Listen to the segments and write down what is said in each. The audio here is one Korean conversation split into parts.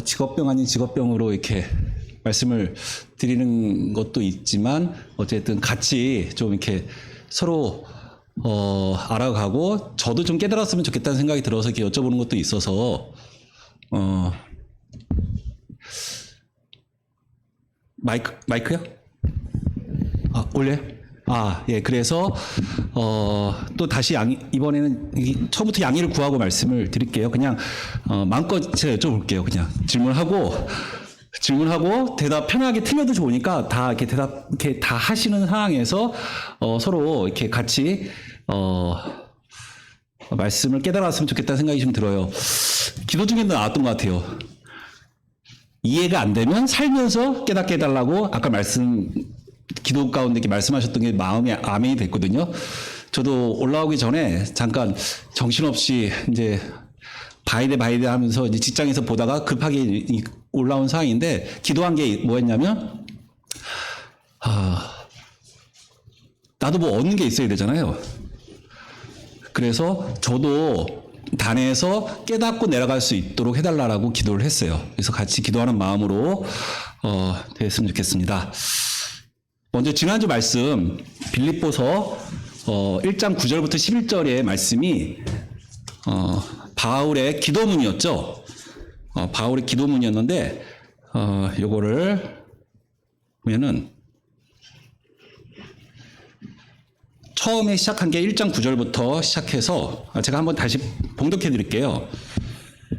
직업병 아닌 직업병으로 이렇게 말씀을 드리는 것도 있지만 어쨌든 같이 좀 이렇게 서로 알아가고 저도 좀 깨달았으면 좋겠다는 생각이 들어서 이렇게 여쭤보는 것도 있어서 마이크요? 올려요? 예. 그래서 또 다시 이번에는 처음부터 양해를 구하고 말씀을 드릴게요. 그냥 마음껏 제가 여쭤볼게요. 그냥 질문하고 대답 편하게 틀려도 좋으니까 다 이렇게 대답 이렇게 다 하시는 상황에서 서로 이렇게 같이 말씀을 깨달았으면 좋겠다는 생각이 좀 들어요. 기도 중에도 나왔던 것 같아요. 이해가 안 되면 살면서 깨닫게 해달라고 아까 기도 가운데 이렇게 말씀하셨던 게 마음에 아멘이 됐거든요. 저도 올라오기 전에 잠깐 정신없이 이제 봐야 돼 하면서 이제 직장에서 보다가 급하게 올라온 상황인데 기도한 게 뭐였냐면 나도 뭐 얻는 게 있어야 되잖아요. 그래서 저도 단에서 깨닫고 내려갈 수 있도록 해달라고 기도를 했어요. 그래서 같이 기도하는 마음으로 됐으면 좋겠습니다. 먼저 지난주 말씀 빌립보서 1장 9절부터 11절의 말씀이 바울의 기도문이었죠. 바울의 기도문이었는데 요거를 보면은 처음에 시작한 게 1장 9절부터 시작해서 제가 한번 다시 봉독해 드릴게요.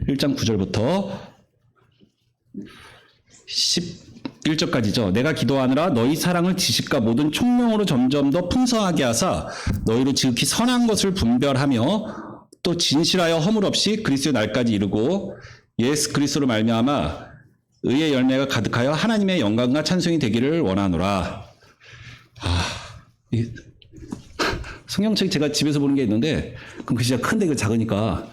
1장 9절부터 11절까지죠. 내가 기도하느라 너희 사랑을 지식과 모든 총명으로 점점 더 풍성하게 하사 너희로 지극히 선한 것을 분별하며 또 진실하여 허물 없이 그리스도의 날까지 이르고 예수 그리스도로 말미암아 의의 열매가 가득하여 하나님의 영광과 찬송이 되기를 원하노라. 성경책 제가 집에서 보는 게 있는데 그럼 글씨가 큰데 이거 작으니까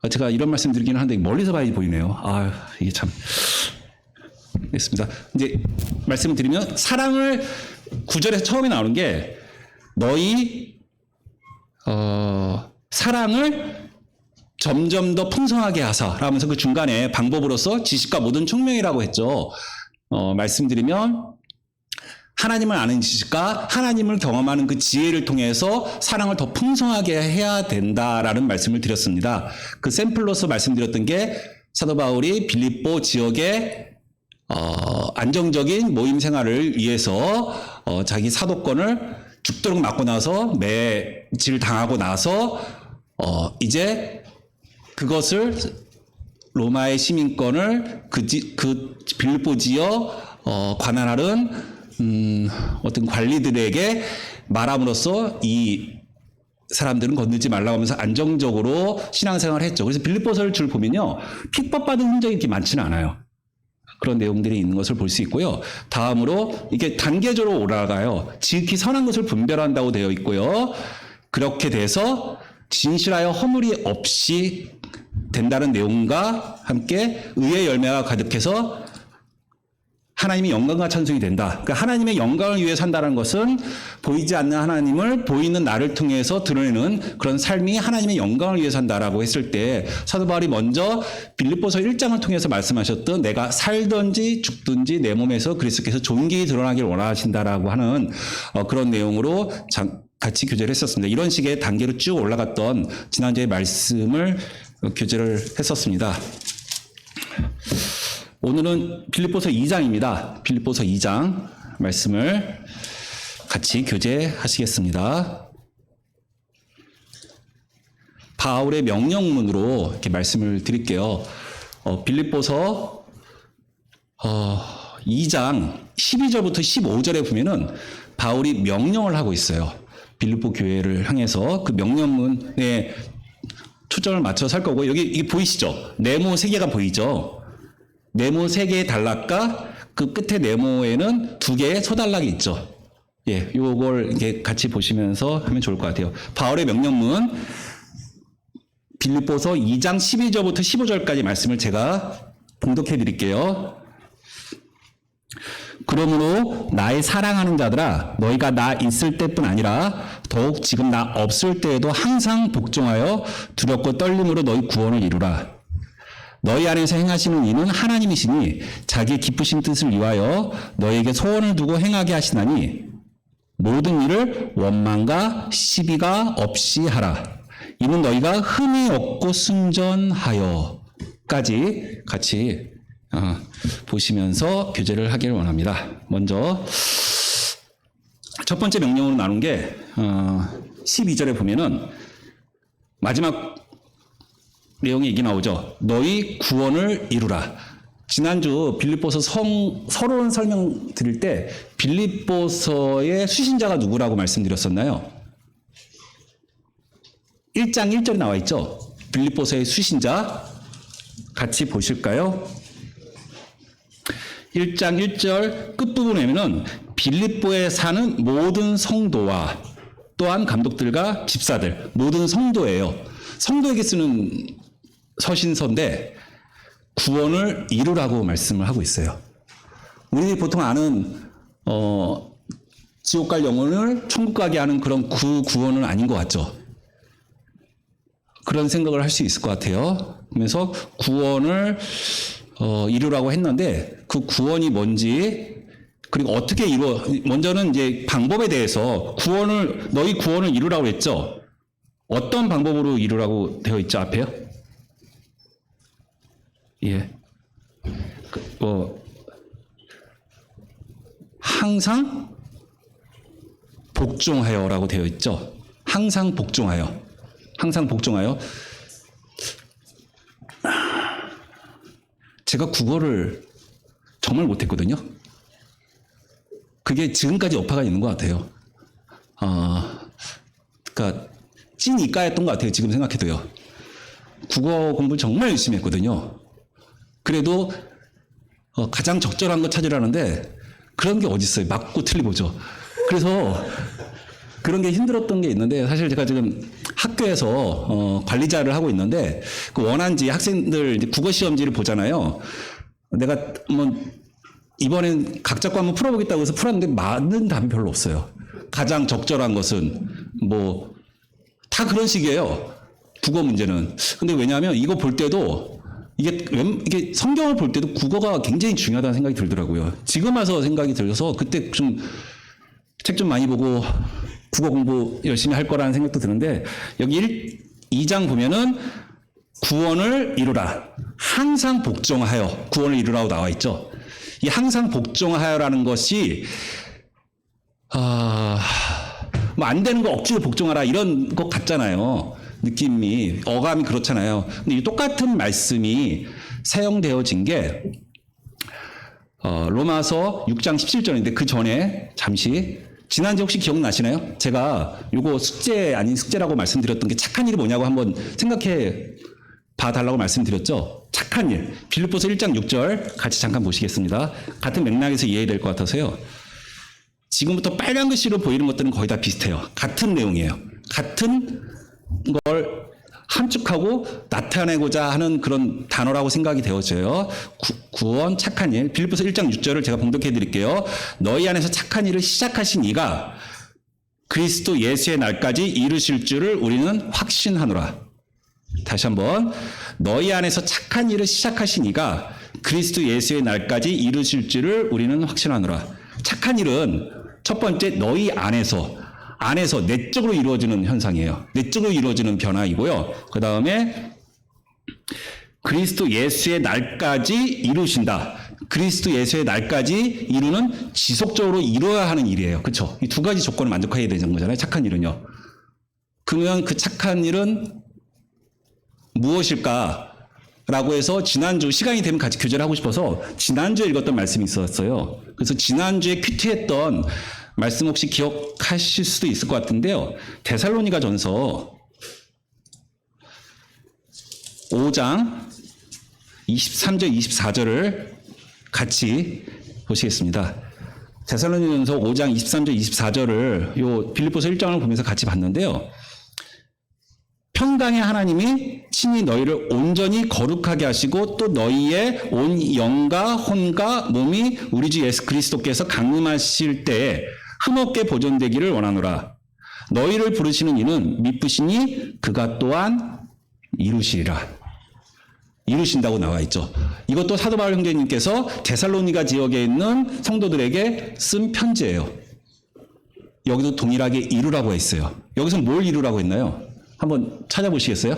제가 이런 말씀 드리기는 한데 멀리서 봐야지 보이네요. 이게 참 알겠습니다. 이제 말씀을 드리면 사랑을 9절에서 처음에 나오는 게 너희 사랑을 점점 더 풍성하게 하사 라면서 그 중간에 방법으로서 지식과 모든 총명이라고 했죠. 말씀드리면 하나님을 아는 지식과 하나님을 경험하는 그 지혜를 통해서 사랑을 더 풍성하게 해야 된다라는 말씀을 드렸습니다. 그 샘플로서 말씀드렸던 게 사도 바울이 빌립보 지역에 안정적인 모임 생활을 위해서 자기 사도권을 죽도록 맞고 나서 매질 당하고 나서 이제 그것을 로마의 시민권을 그 빌립보 지역 관할하는 어떤 관리들에게 말함으로써 이 사람들은 건들지 말라고 하면서 안정적으로 신앙생활을 했죠. 그래서 빌립보서를 줄 보면요. 핍박받은 흔적이 이렇게 많지는 않아요. 그런 내용들이 있는 것을 볼 수 있고요. 다음으로 이게 단계적으로 올라가요. 지극히 선한 것을 분별한다고 되어 있고요. 그렇게 돼서 진실하여 허물이 없이 된다는 내용과 함께 의의 열매가 가득해서 하나님의 영광과 찬송이 된다. 그러니까 하나님의 영광을 위해 산다는 것은 보이지 않는 하나님을 보이는 나를 통해서 드러내는 그런 삶이 하나님의 영광을 위해 산다라고 했을 때 사도 바울이 먼저 빌립보서 1장을 통해서 말씀하셨던 내가 살든지 죽든지 내 몸에서 그리스도께서 존귀히 드러나길 원하신다라고 하는 그런 내용으로 같이 교제를 했었습니다. 이런 식의 단계로 쭉 올라갔던 지난주의 말씀을 교제를 했었습니다. 오늘은 빌립보서 2장입니다. 빌립보서 2장 말씀을 같이 교제하시겠습니다. 바울의 명령문으로 이렇게 말씀을 드릴게요. 빌립보서 2장 12절부터 15절에 보면은 바울이 명령을 하고 있어요. 빌립보 교회를 향해서 그 명령문에 초점을 맞춰서 할 거고 여기 이게 보이시죠? 네모 3개가 보이죠? 네모 3개의 단락과 그 끝에 네모에는 2개의 소단락이 있죠. 예, 요걸 이렇게 같이 보시면서 하면 좋을 것 같아요. 바울의 명령문 빌립보서 2장 12절부터 15절까지 말씀을 제가 봉독해 드릴게요. 그러므로 나의 사랑하는 자들아 너희가 나 있을 때뿐 아니라 더욱 지금 나 없을 때에도 항상 복종하여 두렵고 떨림으로 너희 구원을 이루라. 너희 안에서 행하시는 이는 하나님이시니 자기의 기쁘신 뜻을 위하여 너희에게 소원을 두고 행하게 하시나니 모든 일을 원망과 시비가 없이 하라. 이는 너희가 흠이 없고 순전하여까지 같이 보시면서 교제를 하기를 원합니다. 먼저 첫 번째 명령으로 나눈 게 12절에 보면은 마지막 내용이 얘기 나오죠. 너희 구원을 이루라. 지난주 빌립보서 서론 설명 드릴 때 빌립보서의 수신자가 누구라고 말씀드렸었나요? 1장 1절에 나와 있죠. 빌립보서의 수신자 같이 보실까요? 1장 1절 끝부분에 보면 빌립보에 사는 모든 성도와 또한 감독들과 집사들, 모든 성도예요. 성도에게 쓰는 서신서인데 구원을 이루라고 말씀을 하고 있어요. 우리들이 보통 아는 지옥 갈 영혼을 천국 가게 하는 그런 구원은 아닌 것 같죠. 그런 생각을 할 수 있을 것 같아요. 그래서 구원을 이루라고 했는데 그 구원이 뭔지 그리고 어떻게 먼저는 이제 방법에 대해서 너희 구원을 이루라고 했죠. 어떤 방법으로 이루라고 되어 있죠, 앞에요? 예. 항상 복종하여라고 되어 있죠. 항상 복종하여. 항상 복종하여. 제가 국어를 정말 못했거든요. 그게 지금까지 여파가 있는 것 같아요. 그러니까 찐 이과였던 것 같아요. 지금 생각해도요. 국어 공부를 정말 열심히 했거든요. 그래도 가장 적절한 거 찾으라는데 그런 게 어디 있어요. 맞고 틀리고죠. 그래서 그런 게 힘들었던 게 있는데 사실 제가 지금 학교에서 관리자를 하고 있는데 그 원한지 학생들 국어 시험지를 보잖아요. 내가 이번엔 각자 거 한번 풀어보겠다고 해서 풀었는데 맞는 답이 별로 없어요. 가장 적절한 것은 다 그런 식이에요. 국어 문제는. 근데 왜냐하면 이거 볼 때도 이게 성경을 볼 때도 국어가 굉장히 중요하다는 생각이 들더라고요. 지금 와서 생각이 들어서 그때 좀 책 좀 많이 보고 국어 공부 열심히 할 거라는 생각도 드는데 여기 2장 보면은 구원을 이루라. 항상 복종하여 구원을 이루라고 나와 있죠. 이 항상 복종하여라는 것이 안 되는 거 억지로 복종하라 이런 것 같잖아요. 느낌이 어감이 그렇잖아요. 근데 이 똑같은 말씀이 사용되어진 게 로마서 6장 17절인데 그 전에 잠시 지난주 혹시 기억나시나요? 제가 요거 숙제 아닌 숙제라고 말씀드렸던 게 착한 일이 뭐냐고 한번 생각해 봐달라고 말씀드렸죠. 착한 일. 빌립보서 1장 6절 같이 잠깐 보시겠습니다. 같은 맥락에서 이해될 것 같아서요. 지금부터 빨간 글씨로 보이는 것들은 거의 다 비슷해요. 같은 내용이에요. 같은 걸 함축하고 나타내고자 하는 그런 단어라고 생각이 되어져요. 구원, 착한 일. 빌립보서 1장 6절을 제가 봉독해 드릴게요. 너희 안에서 착한 일을 시작하신 이가 그리스도 예수의 날까지 이루실 줄을 우리는 확신하노라. 다시 한번. 너희 안에서 착한 일을 시작하신 이가 그리스도 예수의 날까지 이루실 줄을 우리는 확신하노라. 착한 일은 첫 번째 너희 안에서 내적으로 이루어지는 현상이에요. 내적으로 이루어지는 변화이고요. 그 다음에 그리스도 예수의 날까지 이루신다. 그리스도 예수의 날까지 이루는 지속적으로 이루어야 하는 일이에요. 그렇죠? 이 두 가지 조건을 만족해야 되는 거잖아요. 착한 일은요. 그러면 그 착한 일은 무엇일까? 라고 해서 지난주 시간이 되면 같이 교제를 하고 싶어서 지난주에 읽었던 말씀이 있었어요. 그래서 지난주에 큐티했던 말씀 혹시 기억하실 수도 있을 것 같은데요. 데살로니가 전서 5장 23절 24절을 같이 보시겠습니다. 데살로니가 전서 5장 23절 24절을 요 빌립보서 1장을 보면서 같이 봤는데요. 평강의 하나님이 친히 너희를 온전히 거룩하게 하시고 또 너희의 온 영과 혼과 몸이 우리 주 예수 그리스도께서 강림하실 때에 흠없게 보존되기를 원하노라. 너희를 부르시는 이는 미쁘시니 그가 또한 이루시리라. 이루신다고 나와 있죠. 이것도 사도 바울 형제님께서 데살로니가 지역에 있는 성도들에게 쓴 편지예요. 여기도 동일하게 이루라고 했어요. 여기서 뭘 이루라고 했나요? 한번 찾아보시겠어요?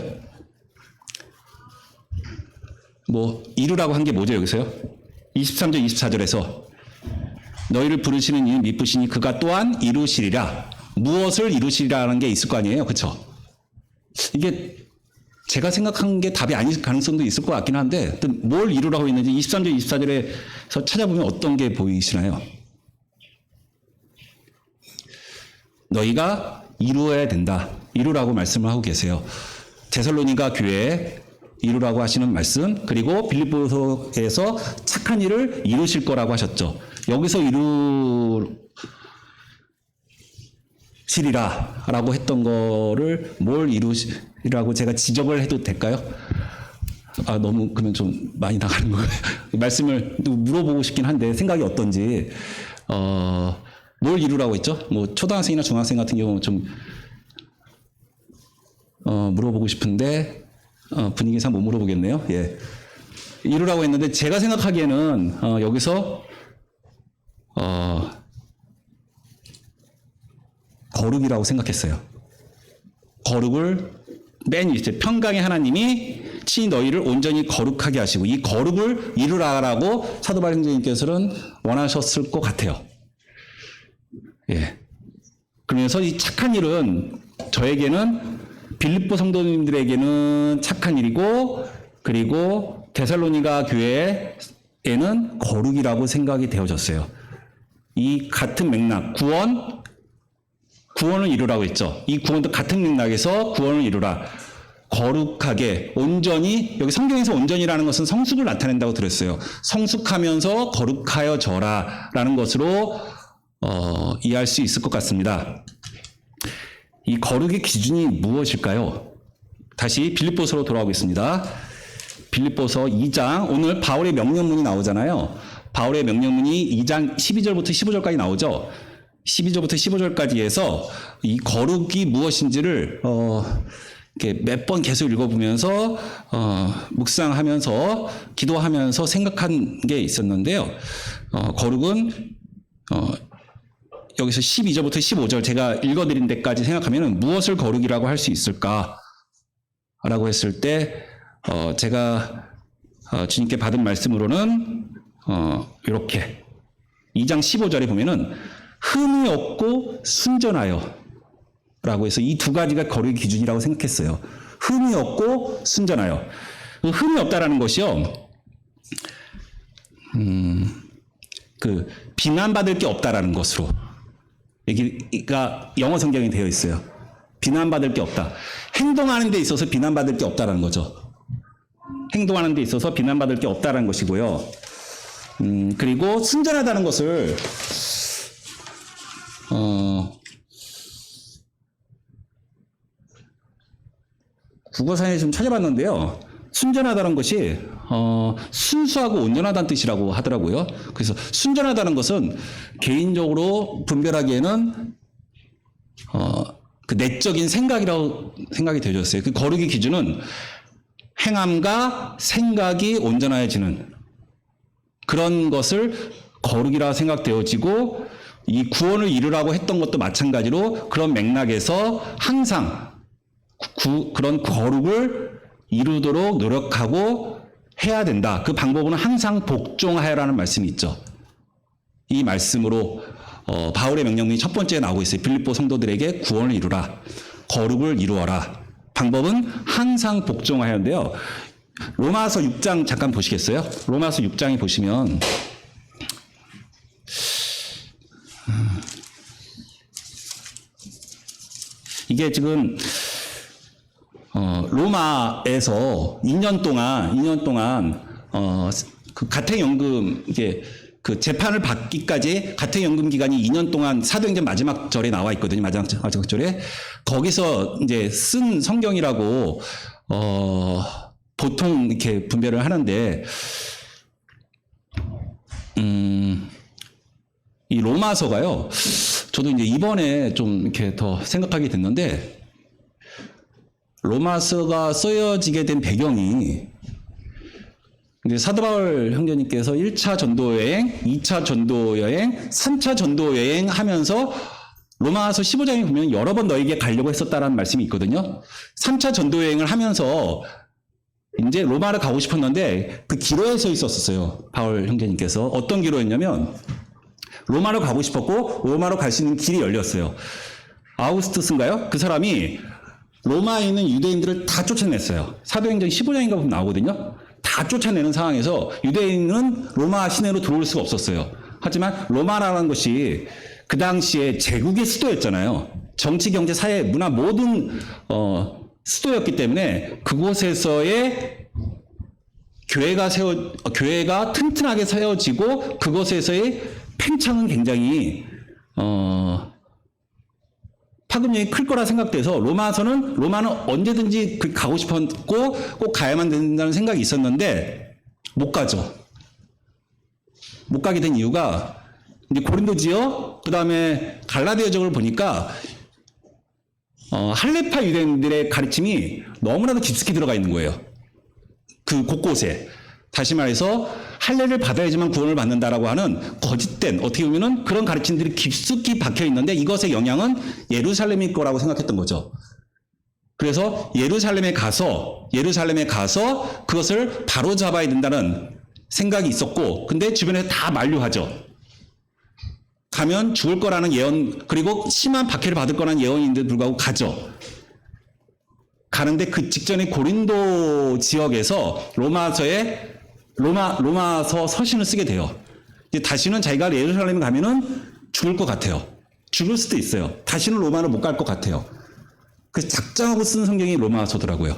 뭐 이루라고 한 게 뭐죠 여기서요? 23절 24절에서 너희를 부르시는 이는 미쁘시니 그가 또한 이루시리라. 무엇을 이루시리라는 게 있을 거 아니에요, 그렇죠? 이게 제가 생각한 게 답이 아닐 가능성도 있을 것 같긴 한데 뭘 이루라고 했는지 23절 24절에서 찾아보면 어떤 게 보이시나요? 너희가 이루어야 된다. 이루라고 말씀을 하고 계세요. 데살로니가 교회에 이루라고 하시는 말씀, 그리고 빌립보서에서 착한 일을 이루실 거라고 하셨죠. 여기서 이루시리라라고 했던 거를 뭘 이루시라고 제가 지적을 해도 될까요? 너무 그러면 좀 많이 나가는 거예요. 말씀을 물어보고 싶긴 한데 생각이 어떤지. 뭘 이루라고 했죠? 뭐 초등학생이나 중학생 같은 경우 좀 물어보고 싶은데 분위기상 못 물어보겠네요. 예. 이루라고 했는데 제가 생각하기에는 여기서 거룩이라고 생각했어요. 거룩을 맨 밑에 평강의 하나님이 친히 너희를 온전히 거룩하게 하시고 이 거룩을 이루라라고 사도 바울 형제님께서는 원하셨을 것 같아요. 예. 그러면서 이 착한 일은 저에게는 빌립보 성도님들에게는 착한 일이고 그리고 데살로니가 교회에는 거룩이라고 생각이 되어졌어요. 이 같은 맥락, 구원을 이루라고 했죠. 이 구원도 같은 맥락에서 구원을 이루라. 거룩하게, 온전히, 여기 성경에서 온전이라는 것은 성숙을 나타낸다고 들었어요. 성숙하면서 거룩하여져라 라는 것으로 이해할 수 있을 것 같습니다. 이 거룩의 기준이 무엇일까요? 다시 빌립보서로 돌아오겠습니다. 빌립보서 2장, 오늘 바울의 명령문이 나오잖아요. 바울의 명령문이 2장 12절부터 15절까지 나오죠. 12절부터 15절까지 해서 이 거룩이 무엇인지를 이렇게 몇 번 계속 읽어보면서 묵상하면서 기도하면서 생각한 게 있었는데요. 거룩은 여기서 12절부터 15절 제가 읽어드린 데까지 생각하면 무엇을 거룩이라고 할 수 있을까라고 했을 때 제가 주님께 받은 말씀으로는 이렇게 2장 15절에 보면은 흠이 없고 순전하여 라고 해서 이 두 가지가 거룩의 기준이라고 생각했어요. 흠이 없고 순전하여. 흠이 없다라는 것이요. 비난받을 게 없다라는 것으로. 여기가 영어 성경이 되어 있어요. 비난받을 게 없다. 행동하는 데 있어서 비난받을 게 없다라는 거죠. 행동하는 데 있어서 비난받을 게 없다라는 것이고요. 그리고 순전하다는 것을 국어사전에 좀 찾아봤는데요. 순전하다는 것이 순수하고 온전하다는 뜻이라고 하더라고요. 그래서 순전하다는 것은 개인적으로 분별하기에는 그 내적인 생각이라고 생각이 되어졌어요. 그 거룩의 기준은 행함과 생각이 온전해지는 그런 것을 거룩이라 생각되어지고 이 구원을 이루라고 했던 것도 마찬가지로 그런 맥락에서 항상 그런 거룩을 이루도록 노력하고 해야 된다. 그 방법은 항상 복종하여라는 말씀이 있죠. 이 말씀으로 바울의 명령문이 첫 번째에 나오고 있어요. 빌립보 성도들에게 구원을 이루라. 거룩을 이루어라. 방법은 항상 복종하여인데요. 로마서 6장 잠깐 보시겠어요? 로마서 6장에 보시면 이게 지금 로마에서 2년 동안 그 가택연금 이게 그 재판을 받기까지 가택연금 기간이 2년 동안 사도행전 마지막 절에 나와 있거든요. 마지막 절에 거기서 이제 쓴 성경이라고 보통 이렇게 분별을 하는데 이 로마서가요. 저도 이제 이번에 좀 이렇게 더 생각하게 됐는데 로마서가 쓰여지게 된 배경이 이제 사도 바울 형제님께서 1차 전도 여행, 2차 전도 여행, 3차 전도 여행 하면서 로마서 15장에 보면 여러 번 너에게 가려고 했었다라는 말씀이 있거든요. 3차 전도 여행을 하면서 이제 로마를 가고 싶었는데 그 기로에 서 있었어요. 바울 형제님께서. 어떤 기로였냐면 로마로 가고 싶었고 로마로 갈 수 있는 길이 열렸어요. 아우구스투스인가요? 그 사람이 로마에 있는 유대인들을 다 쫓아냈어요. 사도행전 15장인가 보면 나오거든요. 다 쫓아내는 상황에서 유대인은 로마 시내로 들어올 수가 없었어요. 하지만 로마라는 것이 그 당시에 제국의 수도였잖아요. 정치, 경제, 사회, 문화 모든 수도였기 때문에 그곳에서의 교회가 튼튼하게 세워지고 그곳에서의 팽창은 굉장히 파급력이 클 거라 생각돼서 로마는 언제든지 가고 싶었고 꼭 가야만 된다는 생각이 있었는데 못 가죠. 못 가게 된 이유가 이제 고린도 지역 그다음에 갈라디아 지역을 보니까 할레파 유대인들의 가르침이 너무나도 깊숙이 들어가 있는 거예요. 그 곳곳에. 다시 말해서 할례를 받아야지만 구원을 받는다라고 하는 거짓된 어떻게 보면은 그런 가르침들이 깊숙이 박혀 있는데 이것의 영향은 예루살렘일 거라고 생각했던 거죠. 그래서 예루살렘에 가서 그것을 바로 잡아야 된다는 생각이 있었고, 근데 주변에 다 만류하죠. 가면 죽을 거라는 예언, 그리고 심한 박해를 받을 거라는 예언인데도 불구하고 가죠. 가는데 그 직전에 고린도 지역에서 로마서 서신을 쓰게 돼요. 이제 다시는 자기가 예루살렘에 가면은 죽을 것 같아요. 죽을 수도 있어요. 다시는 로마를 못 갈 것 같아요. 그래서 작정하고 쓴 성경이 로마서더라고요.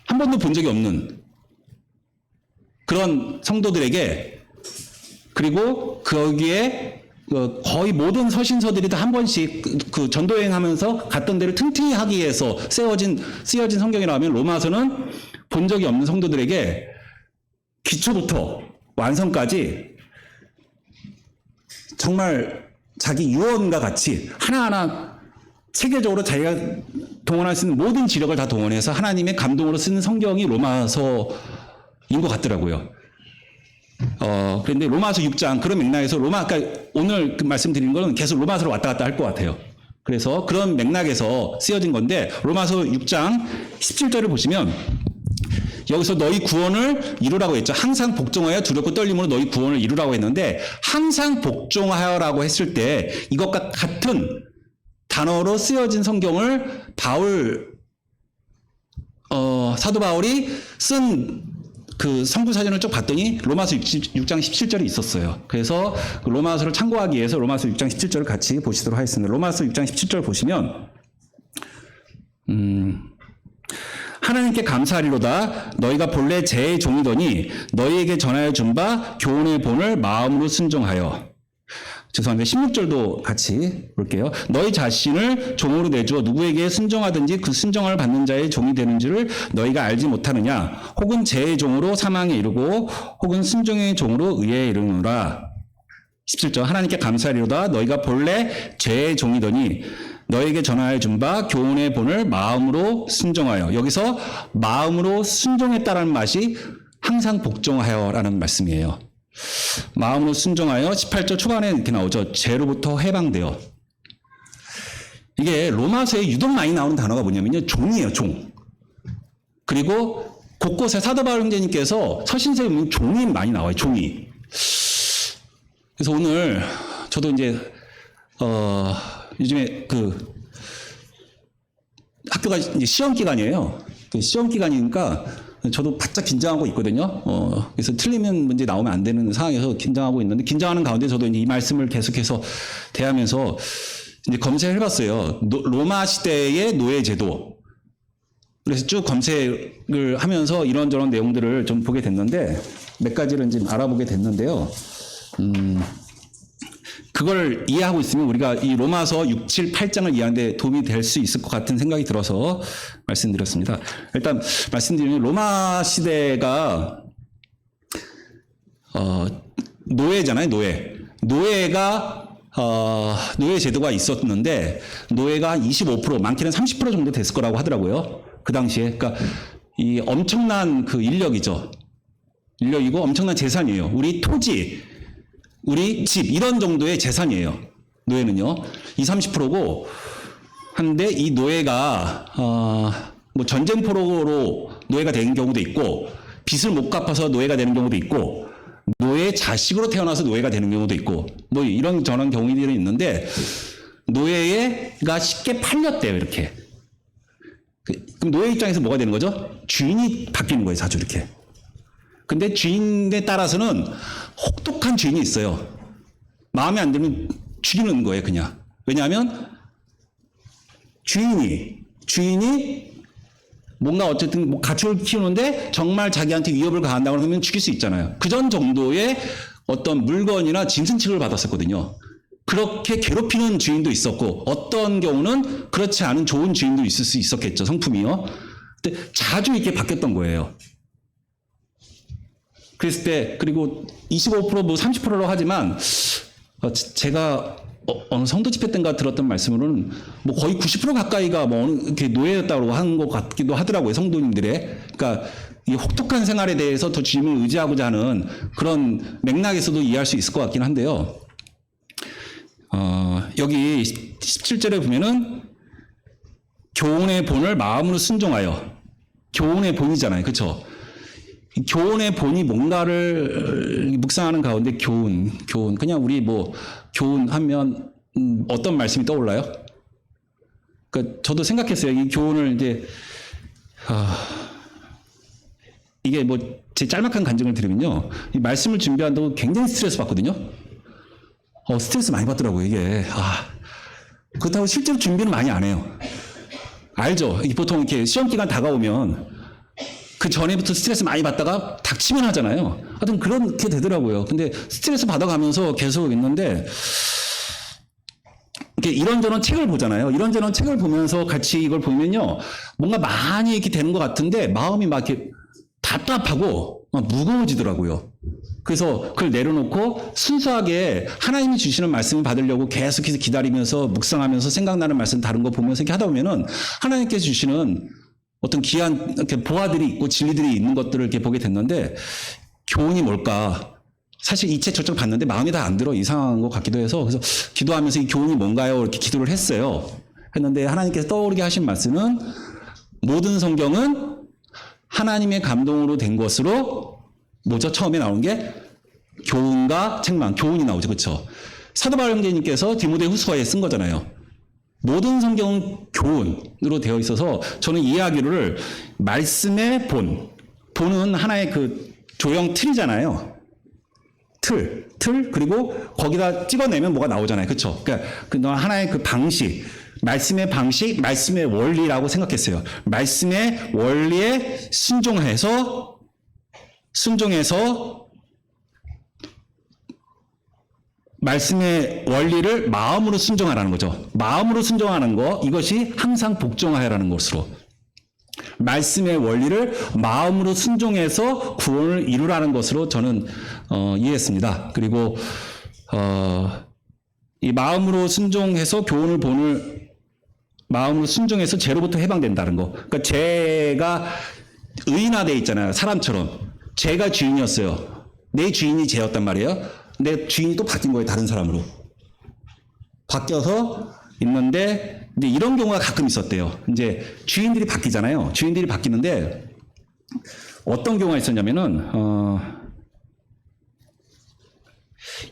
한 번도 본 적이 없는 그런 성도들에게, 그리고 거기에 거의 모든 서신서들이 다 한 번씩 그 전도여행하면서 갔던 데를 튼튼히 하기 위해서 쓰여진 성경이라면 로마서는 본 적이 없는 성도들에게 기초부터 완성까지 정말 자기 유언과 같이 하나하나 체계적으로 자기가 동원할 수 있는 모든 지력을 다 동원해서 하나님의 감동으로 쓰는 성경이 로마서인 것 같더라고요. 그런데 로마서 6장 그런 맥락에서 그러니까 오늘 말씀드리는 거는 계속 로마서로 왔다 갔다 할 것 같아요. 그래서 그런 맥락에서 쓰여진 건데 로마서 6장 17절을 보시면 여기서 너희 구원을 이루라고 했죠. 항상 복종하여 두렵고 떨림으로 너희 구원을 이루라고 했는데 항상 복종하여라고 했을 때 이것과 같은 단어로 쓰여진 성경을 사도 바울이 쓴 그 성구 사전을 쭉 봤더니 로마서 6장 17절이 있었어요. 그래서 그 로마서를 참고하기 위해서 로마서 6장 17절을 같이 보시도록 하겠습니다. 로마서 6장 17절 보시면 하나님께 감사하리로다. 너희가 본래 제 종이더니 너희에게 전하여 준 바 교훈의 본을 마음으로 순종하여. 죄송합니다. 16절도 같이 볼게요. 너희 자신을 종으로 내주어 누구에게 순종하든지 그 순종을 받는 자의 종이 되는 줄을 너희가 알지 못하느냐. 혹은 제 종으로 사망에 이르고 혹은 순종의 종으로 의에 이르노라. 17절 하나님께 감사하리로다. 너희가 본래 죄의 종이더니 너에게 전하여 준 바 교훈의 본을 마음으로 순종하여. 여기서 마음으로 순종했다라는 맛이 항상 복종하여라는 말씀이에요. 마음으로 순종하여 18절 초반에 이렇게 나오죠. 죄로부터 해방되어. 이게 로마서에 유독 많이 나오는 단어가 뭐냐면요. 종이에요. 종. 그리고 곳곳에 사도 바울 형제님께서 서신서에 보면 종이 많이 나와요. 종이. 그래서 오늘 저도 이제 요즘에 그 학교가 이제 시험 기간이에요. 시험 기간이니까 저도 바짝 긴장하고 있거든요. 그래서 틀리면 문제 나오면 안 되는 상황에서 긴장하고 있는데 긴장하는 가운데 저도 이제 이 말씀을 계속해서 대하면서 이제 검색을 해봤어요. 로마 시대의 노예 제도. 그래서 쭉 검색을 하면서 이런저런 내용들을 좀 보게 됐는데 몇 가지를 이제 알아보게 됐는데요. 그걸 이해하고 있으면 우리가 이 로마서 6, 7, 8장을 이해하는데 도움이 될 수 있을 것 같은 생각이 들어서 말씀드렸습니다. 일단 말씀드리면 로마 시대가 노예잖아요. 노예 제도가 있었는데 노예가 한 25%, 많게는 30% 정도 됐을 거라고 하더라고요. 그 당시에. 그러니까 이 엄청난 그 인력이죠. 인력이고 엄청난 재산이에요. 우리 토지, 우리 집 이런 정도의 재산이에요. 노예는요. 20, 30%고 한데 이 노예가 뭐 전쟁포로로 노예가 되는 경우도 있고 빚을 못 갚아서 노예가 되는 경우도 있고 노예 자식으로 태어나서 노예가 되는 경우도 있고 뭐 이런 저런 경우들이 있는데 노예가 쉽게 팔렸대요. 이렇게. 그럼 노예 입장에서 뭐가 되는 거죠? 주인이 바뀌는 거예요. 자주 이렇게. 근데 주인에 따라서는 혹독한 주인이 있어요. 마음에 안 들면 죽이는 거예요. 그냥. 왜냐하면 주인이 뭔가 어쨌든 뭐 가축을 키우는데 정말 자기한테 위협을 가한다고 하면 죽일 수 있잖아요. 그전 정도의 어떤 물건이나 짐승 취급을 받았었거든요. 그렇게 괴롭히는 주인도 있었고 어떤 경우는 그렇지 않은 좋은 주인도 있을 수 있었겠죠. 성품이요. 근데 자주 이렇게 바뀌었던 거예요. 그랬을 때 그리고 25%뭐 30%로 하지만 제가 어느 성도 집회 때인가 들었던 말씀으로는 뭐 거의 90% 가까이가 뭐 이렇게 노예였다고 하는 것 같기도 하더라고요. 성도님들의. 그러니까 이 혹독한 생활에 대해서 더 주님을 의지하고자 하는 그런 맥락에서도 이해할 수 있을 것 같긴 한데요. 여기 17절에 보면은 교훈의 본을 마음으로 순종하여. 교훈의 본이잖아요. 그렇죠? 교훈의 본이 뭔가를 묵상하는 가운데 교훈 그냥 우리 뭐 교훈하면 어떤 말씀이 떠올라요? 그러니까 저도 생각했어요. 이 교훈을 이제 이게 뭐 제 짤막한 간증을 드리면요, 이 말씀을 준비한다고 굉장히 스트레스 받거든요. 스트레스 많이 받더라고요. 이게 그렇다고 실제로 준비는 많이 안 해요. 알죠? 보통 이렇게 시험 기간 다가오면 그 전에부터 스트레스 많이 받다가 닥치면 하잖아요. 하여튼 그렇게 되더라고요. 근데 스트레스 받아가면서 계속 있는데 이렇게 이런저런 책을 보잖아요. 이런저런 책을 보면서 같이 이걸 보면요, 뭔가 많이 이렇게 되는 것 같은데 마음이 막 이렇게 답답하고 막 무거워지더라고요. 그래서 그걸 내려놓고 순수하게 하나님이 주시는 말씀을 받으려고 계속해서 기다리면서 묵상하면서 생각나는 말씀 다른 거 보면서 이렇게 하다 보면은 하나님께서 주시는 어떤 귀한 이렇게 보화들이 있고 진리들이 있는 것들을 이렇게 보게 됐는데, 교훈이 뭘까? 사실 이 책 저쪽 봤는데 마음이 다 안 들어. 이상한 것 같기도 해서. 그래서 기도하면서 이 교훈이 뭔가요? 이렇게 기도를 했어요. 했는데 하나님께서 떠오르게 하신 말씀은 모든 성경은 하나님의 감동으로 된 것으로 뭐죠? 처음에 나온 게 교훈과 책망, 교훈이 나오죠. 그렇죠? 사도 바울 형제님께서 디모데 후서에 쓴 거잖아요. 모든 성경은 교훈으로 되어 있어서 저는 이해하기를 말씀의 본은 하나의 그 조형 틀이잖아요. 틀 그리고 거기다 찍어내면 뭐가 나오잖아요. 그렇죠? 그러니까 하나의 그 방식, 말씀의 방식, 말씀의 원리라고 생각했어요. 말씀의 원리에 순종해서 말씀의 원리를 마음으로 순종하라는 거죠. 마음으로 순종하는 거, 이것이 항상 복종하여라는 것으로. 말씀의 원리를 마음으로 순종해서 구원을 이루라는 것으로 저는 이해했습니다. 그리고 이 마음으로 순종해서 교훈을 본을 마음으로 순종해서 죄로부터 해방된다는 거. 그러니까 죄가 의인화되어 있잖아요. 사람처럼. 죄가 주인이었어요. 내 주인이 죄였단 말이에요. 내 주인이 또 바뀐 거예요. 다른 사람으로. 바뀌어서 있는데, 근데 이런 경우가 가끔 있었대요. 이제 주인들이 바뀌잖아요. 주인들이 바뀌는데, 어떤 경우가 있었냐면은,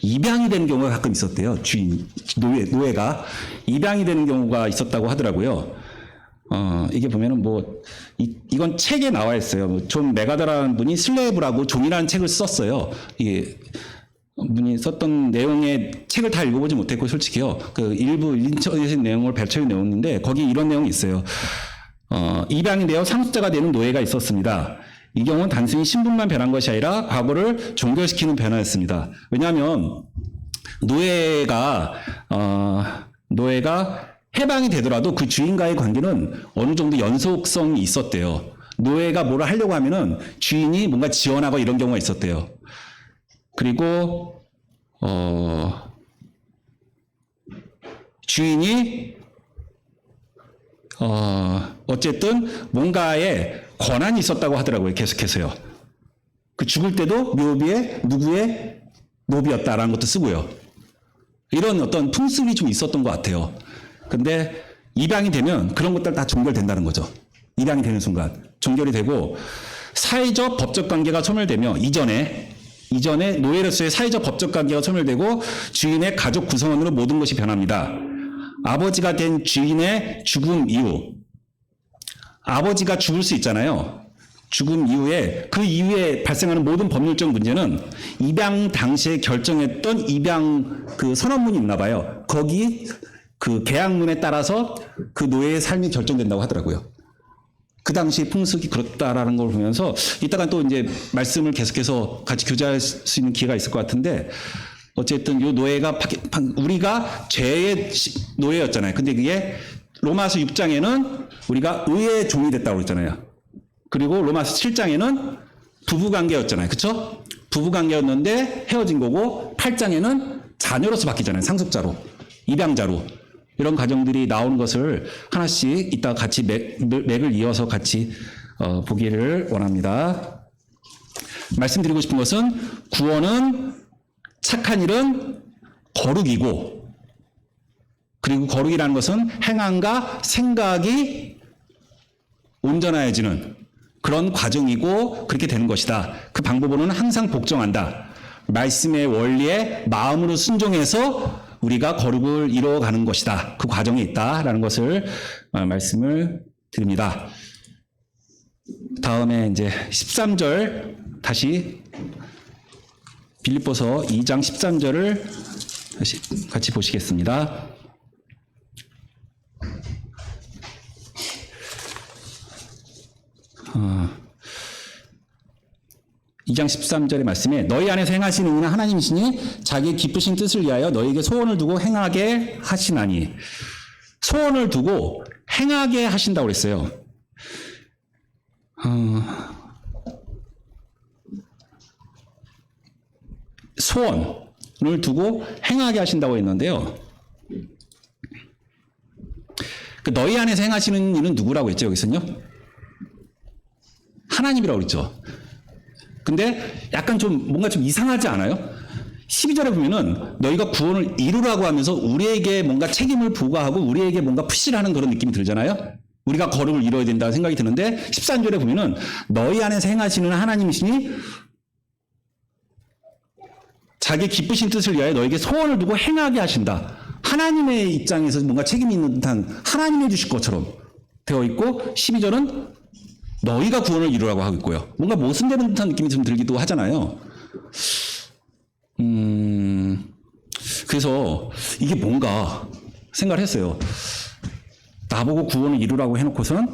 입양이 되는 경우가 가끔 있었대요. 노예가. 입양이 되는 경우가 있었다고 하더라고요. 이게 보면은 뭐, 이건 책에 나와 있어요. 존 메가더라는 분이 슬레이브라고 종이라는 책을 썼어요. 이게, 분이 썼던 내용의 책을 다 읽어보지 못했고, 솔직히요. 그 일부 인터넷의 내용을 발췌해 내용인데, 거기 이런 내용이 있어요. 입양이 되어 상속자가 되는 노예가 있었습니다. 이 경우는 단순히 신분만 변한 것이 아니라 과거를 종결시키는 변화였습니다. 왜냐하면 노예가 해방이 되더라도 그 주인과의 관계는 어느 정도 연속성이 있었대요. 노예가 뭐를 하려고 하면은 주인이 뭔가 지원하고 이런 경우가 있었대요. 그리고 주인이 어쨌든 뭔가에 권한이 있었다고 하더라고요. 계속해서요. 그 죽을 때도 묘비에 누구의 노비였다라는 것도 쓰고요. 이런 어떤 풍습이 좀 있었던 것 같아요. 근데 입양이 되면 그런 것들 다 종결된다는 거죠. 입양이 되는 순간 종결이 되고 사회적 법적 관계가 소멸되며 이전에 노예로서의 사회적 법적 관계가 소멸되고 주인의 가족 구성원으로 모든 것이 변합니다. 아버지가 된 주인의 죽음 이후 아버지가 죽을 수 있잖아요. 죽음 이후에 그 이후에 발생하는 모든 법률적 문제는 입양 당시에 결정했던 입양 그 선언문이 있나 봐요. 거기 그 계약문에 따라서 그 노예의 삶이 결정된다고 하더라고요. 그 당시 풍습이 그렇다라는 걸 보면서 이따가 또 이제 말씀을 계속해서 같이 교제할 수 있는 기회가 있을 것 같은데 어쨌든 이 노예가 우리가 죄의 노예였잖아요. 근데 그게 로마서 6장에는 우리가 의의 종이 됐다고 그랬잖아요. 그리고 로마서 7장에는 부부관계였잖아요. 그렇죠? 부부관계였는데 헤어진 거고 8장에는 자녀로서 바뀌잖아요. 상속자로, 입양자로. 이런 과정들이 나오는 것을 하나씩 이따 같이 맥을 이어서 같이 보기를 원합니다. 말씀드리고 싶은 것은 구원은 착한 일은 거룩이고 그리고 거룩이라는 것은 행함과 생각이 온전해지는 그런 과정이고 그렇게 되는 것이다. 그 방법으로는 항상 복종한다. 말씀의 원리에 마음으로 순종해서 우리가 거룩을 이루어가는 것이다. 그 과정에 있다라는 것을 말씀을 드립니다. 다음에 이제 13절 다시 빌립보서 2장 13절을 다시 같이 보시겠습니다. 2장 13절의 말씀에 너희 안에서 행하시는 이는 하나님이시니 자기 기쁘신 뜻을 위하여 너희에게 소원을 두고 행하게 하시나니 소원을 두고 행하게 하신다고 그랬어요. 소원을 두고 행하게 하신다고 했는데요. 그 너희 안에서 행하시는 이는 누구라고 했죠? 여기서는요? 하나님이라고 그랬죠. 근데 약간 좀 뭔가 좀 이상하지 않아요? 12절에 보면은 너희가 구원을 이루라고 하면서 우리에게 뭔가 책임을 부과하고 우리에게 뭔가 푸시를 하는 그런 느낌이 들잖아요? 우리가 거룩을 이루어야 된다는 생각이 드는데 13절에 보면은 너희 안에서 행하시는 하나님이시니 자기 기쁘신 뜻을 위하여 너에게 소원을 두고 행하게 하신다. 하나님의 입장에서 뭔가 책임이 있는 듯한 하나님이 해주실 것처럼 되어 있고 12절은 너희가 구원을 이루라고 하고 있고요. 뭔가 모순되는 듯한 느낌이 좀 들기도 하잖아요. 그래서 이게 뭔가 생각을 했어요. 나보고 구원을 이루라고 해놓고서는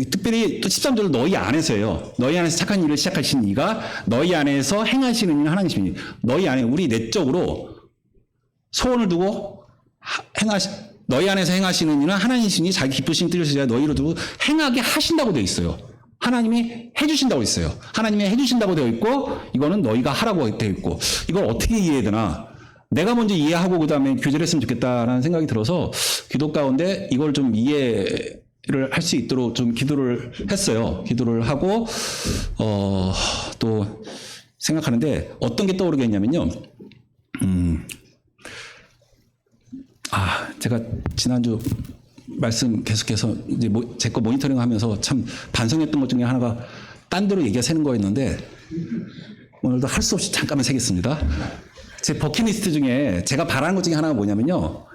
특별히 또 13절은 너희 안에서예요. 너희 안에서 착한 일을 시작하신 이가 너희 안에서 행하시는 이는 하나님이시니 너희 안에 우리 내적으로 소원을 두고 너희 안에서 행하시는 이는 하나님이시니 자기 기쁘신 뜻을 위하여 너희로 두고 행하게 하신다고 되어 있어요. 하나님이 해주신다고 있어요. 하나님이 해주신다고 되어 있고 이거는 너희가 하라고 되어 있고 이걸 어떻게 이해해야 되나 내가 먼저 이해하고 그 다음에 교제를 했으면 좋겠다라는 생각이 들어서 기도 가운데 이걸 좀 이해를 할 수 있도록 좀 기도를 했어요. 기도를 하고 또 생각하는데 어떤 게 떠오르게 했냐면요. 제가 지난주 말씀 계속해서 이제 제 거 모니터링 하면서 참 반성했던 것 중에 하나가 딴 데로 얘기가 새는 거였는데 오늘도 할 수 없이 잠깐만 새겠습니다. 제 버킷리스트 중에 제가 바라는 것 중에 하나가 뭐냐면요.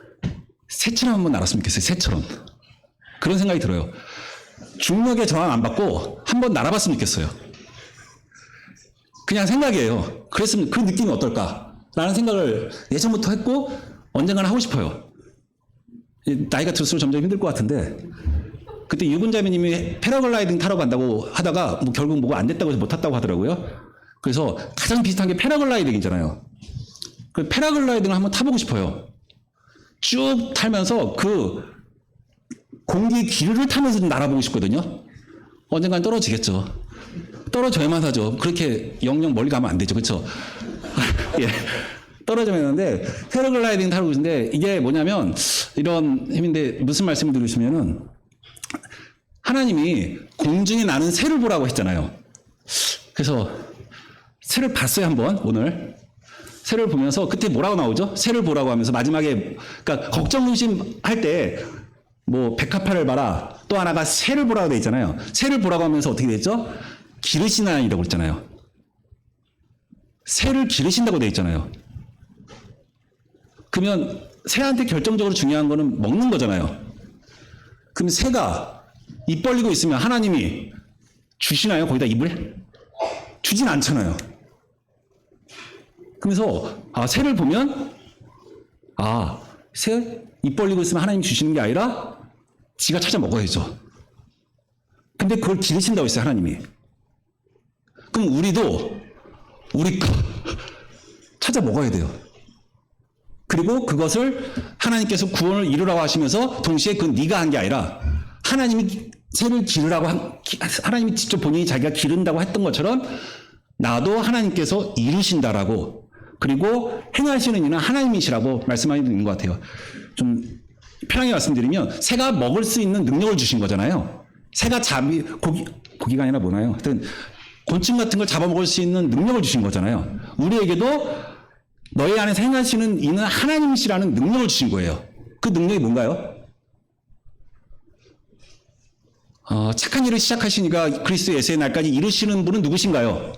새처럼 한번 날았으면 좋겠어요. 새처럼. 그런 생각이 들어요. 중력에 저항 안 받고 한번 날아봤으면 좋겠어요. 그냥 생각이에요. 그랬으면 그 느낌이 어떨까라는 생각을 예전부터 했고 언젠가는 하고 싶어요. 나이가 들수록 점점 힘들 것 같은데 그때 유군자매님이 패러글라이딩 타러 간다고 하다가 결국 뭐가 안 됐다고 해서 못 탔다고 하더라고요. 그래서 가장 비슷한 게 패러글라이딩이잖아요. 그 패러글라이딩을 한번 타보고 싶어요. 쭉 타면서 그 공기 기류를 타면서 좀 날아보고 싶거든요. 언젠간 떨어지겠죠. 떨어져야만 하죠. 그렇게 영영 멀리 가면 안 되죠. 그렇죠? 예. 떨어져야 하는데 패러글라이딩 타고 있는데 이게 뭐냐면 이런 힘인데 무슨 말씀을 들으시면은 하나님이 공중에 나는 새를 보라고 했잖아요. 그래서 새를 봤어요, 한번 오늘. 새를 보면서 그때 뭐라고 나오죠? 새를 보라고 하면서 마지막에 그러니까 걱정 의심 할 때 뭐 백합화를 봐라. 또 하나가 새를 보라고 돼 있잖아요. 새를 보라고 하면서 어떻게 됐죠? 기르시나이라고 했잖아요. 새를 기르신다고 돼 있잖아요. 그러면 새한테 결정적으로 중요한 거는 먹는 거잖아요. 그럼 새가 입 벌리고 있으면 하나님이 주시나요? 거기다 입을? 주진 않잖아요. 그래서 새를 보면 새 입 벌리고 있으면 하나님 주시는 게 아니라 지가 찾아 먹어야죠. 근데 그걸 기르신다고 했어요, 하나님이. 그럼 우리도 우리 거 찾아 먹어야 돼요. 그리고 그것을 하나님께서 구원을 이루라고 하시면서 동시에 그건 네가 한 게 아니라 하나님이 새를 기르라고 하나님이 직접 본인이 자기가 기른다고 했던 것처럼 나도 하나님께서 이루신다라고 그리고 행하시는 이는 하나님이시라고 말씀하고 있는 것 같아요. 좀 편하게 말씀드리면 새가 먹을 수 있는 능력을 주신 거잖아요. 새가 고기가 아니라 뭐나요? 하여튼 곤충 같은 걸 잡아먹을 수 있는 능력을 주신 거잖아요. 우리에게도 너희 안에서 행하시는 이는 하나님이시라는 능력을 주신 거예요. 그 능력이 뭔가요? 착한 일을 시작하시니까 그리스도 예수의 날까지 이루시는 분은 누구신가요?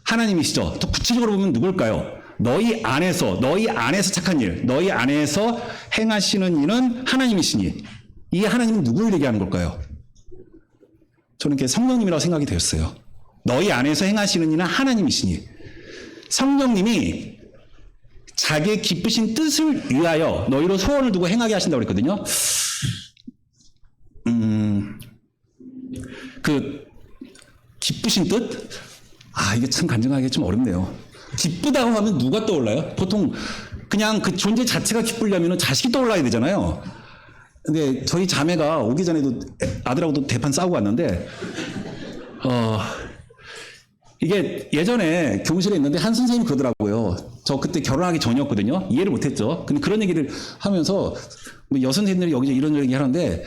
하나님이시죠. 더 구체적으로 보면 누굴까요? 너희 안에서 착한 일, 너희 안에서 행하시는 이는 하나님이시니 이 하나님은 누구를 얘기하는 걸까요? 저는 그게 성령님이라고 생각이 되었어요. 너희 안에서 행하시는 이는 하나님이시니 성령님이 자기의 기쁘신 뜻을 위하여 너희로 소원을 두고 행하게 하신다고 그랬거든요. 그 기쁘신 뜻? 이게 참 간증하기 좀 어렵네요. 기쁘다고 하면 누가 떠올라요? 보통 그냥 그 존재 자체가 기쁘려면 자식이 떠올라야 되잖아요. 근데 저희 자매가 오기 전에도 아들하고도 대판 싸우고 왔는데 이게 예전에 교무실에 있는데 한 선생님이 그러더라고요. 저 그때 결혼하기 전이었거든요. 이해를 못했죠. 근데 그런 얘기를 하면서 뭐 여선생님들이 여기서 이런 얘기 하는데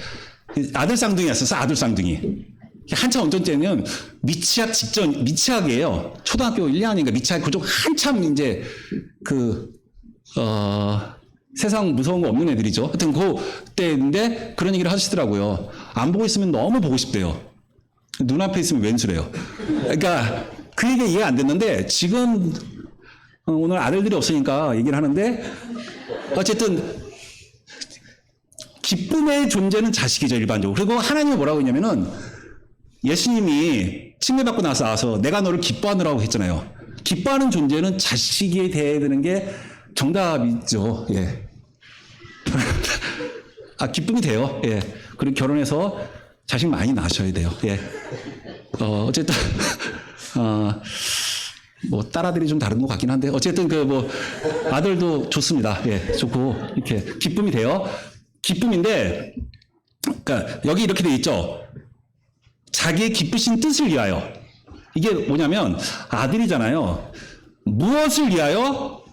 아들 쌍둥이였어요. 아들 쌍둥이. 한참 언전째는 미취학이에요. 초등학교 1, 2학년인가 미취학 그쪽 한참 이제 세상 무서운 거 없는 애들이죠. 하여튼 그때인데 그런 얘기를 하시더라고요. 안 보고 있으면 너무 보고 싶대요. 눈앞에 있으면 왼수래요. 그러니까 그 얘기가 이해가 안 됐는데 지금 오늘 아들들이 없으니까 얘기를 하는데 어쨌든 기쁨의 존재는 자식이죠, 일반적으로. 그리고 하나님이 뭐라고 했냐면은 예수님이 칭례받고 나서 내가 너를 기뻐하느라고 했잖아요. 기뻐하는 존재는 자식이 돼야 되는 게 정답이죠. 예. 기쁨이 돼요. 예. 그리고 결혼해서 자식 많이 낳으셔야 돼요. 예. 어쨌든 뭐 딸아들이 좀 다른 것 같긴 한데 어쨌든 아들도 좋습니다. 예, 좋고 이렇게 기쁨이 돼요. 기쁨인데, 그러니까 여기 이렇게 돼 있죠. 자기의 기쁘신 뜻을 위하여. 이게 뭐냐면 아들이잖아요. 무엇을 위하여?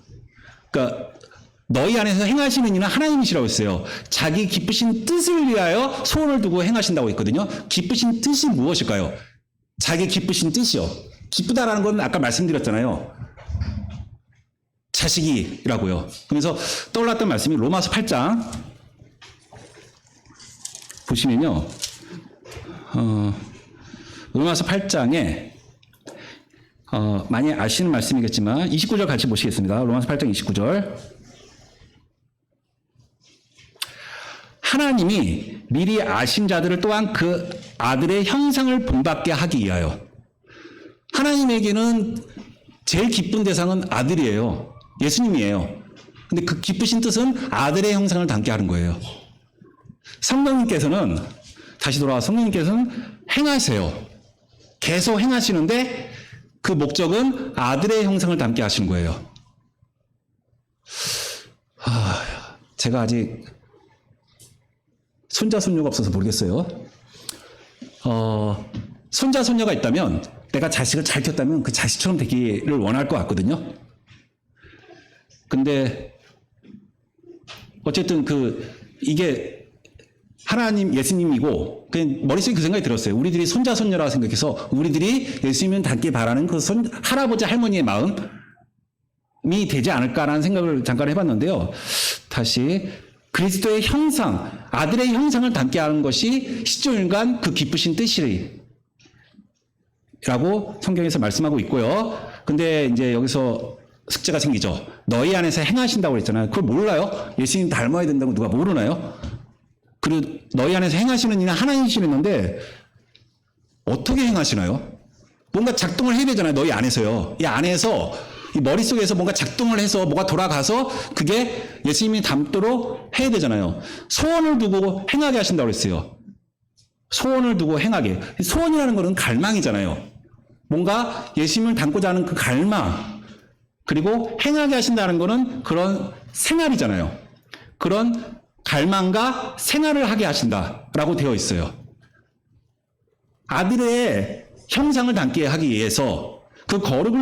그러니까 너희 안에서 행하시는 이는 하나님이시라고 했어요. 자기 기쁘신 뜻을 위하여 소원을 두고 행하신다고 했거든요. 기쁘신 뜻이 무엇일까요? 자기 기쁘신 뜻이요. 기쁘다라는 건 아까 말씀드렸잖아요. 자식이라고요. 그래서 떠올랐던 말씀이 로마서 8장 보시면요. 로마서 8장에 많이 아시는 말씀이겠지만 29절 같이 보시겠습니다. 로마서 8장 29절. 하나님이 미리 아신 자들을 또한 그 아들의 형상을 본받게 하기 위하여. 하나님에게는 제일 기쁜 대상은 아들이에요. 예수님이에요. 근데 그 기쁘신 뜻은 아들의 형상을 담게 하는 거예요. 성령님께서는 다시 돌아와 성령님께서는 행하세요. 계속 행하시는데 그 목적은 아들의 형상을 담게 하시는 거예요. 제가 아직 손자 손녀가 없어서 모르겠어요. 손자 손녀가 있다면 내가 자식을 잘 켰다면 그 자식처럼 되기를 원할 것 같거든요. 근데 어쨌든 이게 하나님, 예수님이고, 그냥 머릿속에 그 생각이 들었어요. 우리들이 손자, 손녀라고 생각해서 우리들이 예수님을 닮길 바라는 그 할아버지, 할머니의 마음이 되지 않을까라는 생각을 잠깐 해봤는데요. 다시, 그리스도의 형상, 아들의 형상을 닮게 하는 것이 시종일관 그 기쁘신 뜻이라고 성경에서 말씀하고 있고요. 근데 이제 여기서 숙제가 생기죠. 너희 안에서 행하신다고 그랬잖아요. 그걸 몰라요? 예수님 닮아야 된다고 누가 모르나요? 그리고 너희 안에서 행하시는 이는 하나님이시랬는데 어떻게 행하시나요? 뭔가 작동을 해야 되잖아요. 너희 안에서요. 이 안에서 이 머릿속에서 뭔가 작동을 해서 뭐가 돌아가서 그게 예수님이 닮도록 해야 되잖아요. 소원을 두고 행하게 하신다고 그랬어요. 소원을 두고 행하게. 소원이라는 것은 갈망이잖아요. 뭔가 예수님을 닮고자 하는 그 갈망. 그리고 행하게 하신다는 것은 그런 생활이잖아요. 그런 갈망과 생활을 하게 하신다라고 되어 있어요. 아들의 형상을 닮게 하기 위해서 그 거룩을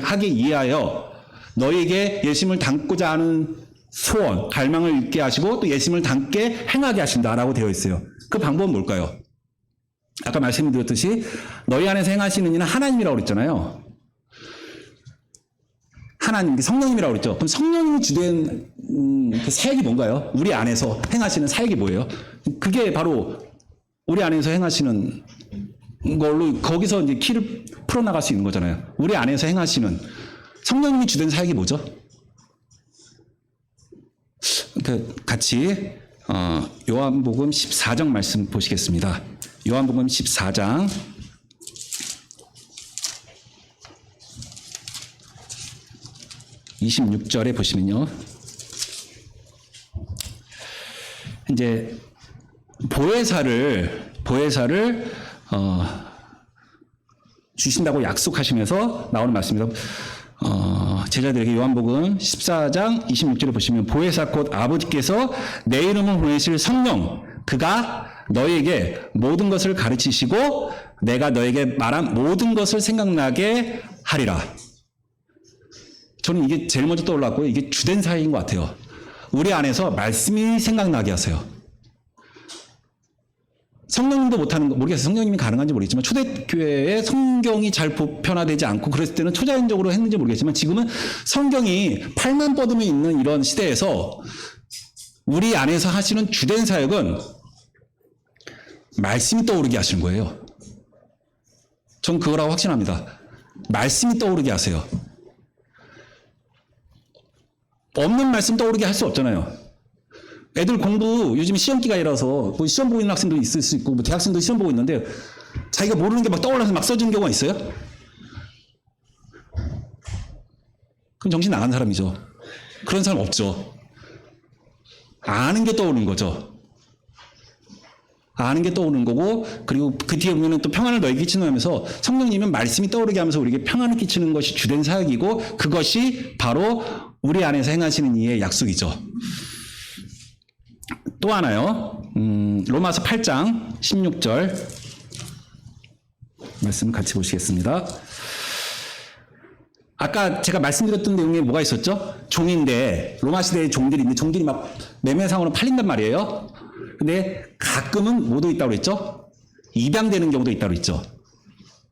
하기 위하여 너에게 예수님을 닮고자 하는 소원, 갈망을 있게 하시고 또 예수님을 닮게 행하게 하신다라고 되어 있어요. 그 방법은 뭘까요? 아까 말씀드렸듯이 너희 안에서 행하시는 이는 하나님이라고 그랬잖아요. 하나님, 성령님이라고 그랬죠. 그럼 성령님이 주된 그 사역이 뭔가요? 우리 안에서 행하시는 사역이 뭐예요? 그게 바로 우리 안에서 행하시는 걸로 거기서 이제 키를 풀어나갈 수 있는 거잖아요. 우리 안에서 행하시는 성령님이 주된 사역이 뭐죠? 같이 요한복음 14장 말씀 보시겠습니다. 요한복음 14장 26절에 보시면요. 이제 보혜사를 주신다고 약속하시면서 나오는 말씀입니다. 제자들에게 요한복음 14장 26절을 보시면 보혜사 곧 아버지께서 내 이름을 보내실 성령 그가 너에게 모든 것을 가르치시고 내가 너에게 말한 모든 것을 생각나게 하리라. 저는 이게 제일 먼저 떠올랐고요. 이게 주된 사역인 것 같아요. 우리 안에서 말씀이 생각나게 하세요. 성령님도 못하는 거 모르겠어요. 성령님이 가능한지 모르겠지만 초대교회에 성경이 잘 보편화되지 않고 그랬을 때는 초자연적으로 했는지 모르겠지만 지금은 성경이 팔만 뻗으면 있는 이런 시대에서 우리 안에서 하시는 주된 사역은 말씀이 떠오르게 하시는 거예요. 전 그거라고 확신합니다. 말씀이 떠오르게 하세요. 없는 말씀 떠오르게 할 수 없잖아요. 애들 공부 요즘 시험 기간이라서 뭐 시험 보고 있는 학생도 있을 수 있고 뭐 대학생도 시험 보고 있는데 자기가 모르는 게 막 떠올라서 막 써주는 경우가 있어요? 그럼 정신 나간 사람이죠. 그런 사람 없죠. 아는 게 떠오르는 거죠. 아는 게 떠오르는 거고 그리고 그 뒤에 보면 또 평안을 너에게 끼치는 하면서 성령님은 말씀이 떠오르게 하면서 우리에게 평안을 끼치는 것이 주된 사역이고 그것이 바로 우리 안에서 행하시는 이의 약속이죠. 또 하나요. 로마서 8장 16절 말씀 같이 보시겠습니다. 아까 제가 말씀드렸던 내용에 뭐가 있었죠? 종인데 로마 시대에 종들이 있는데 종들이 막 매매상으로 팔린단 말이에요. 근데 가끔은 뭐도 있다고 그랬죠? 입양되는 경우도 있다고 그랬죠.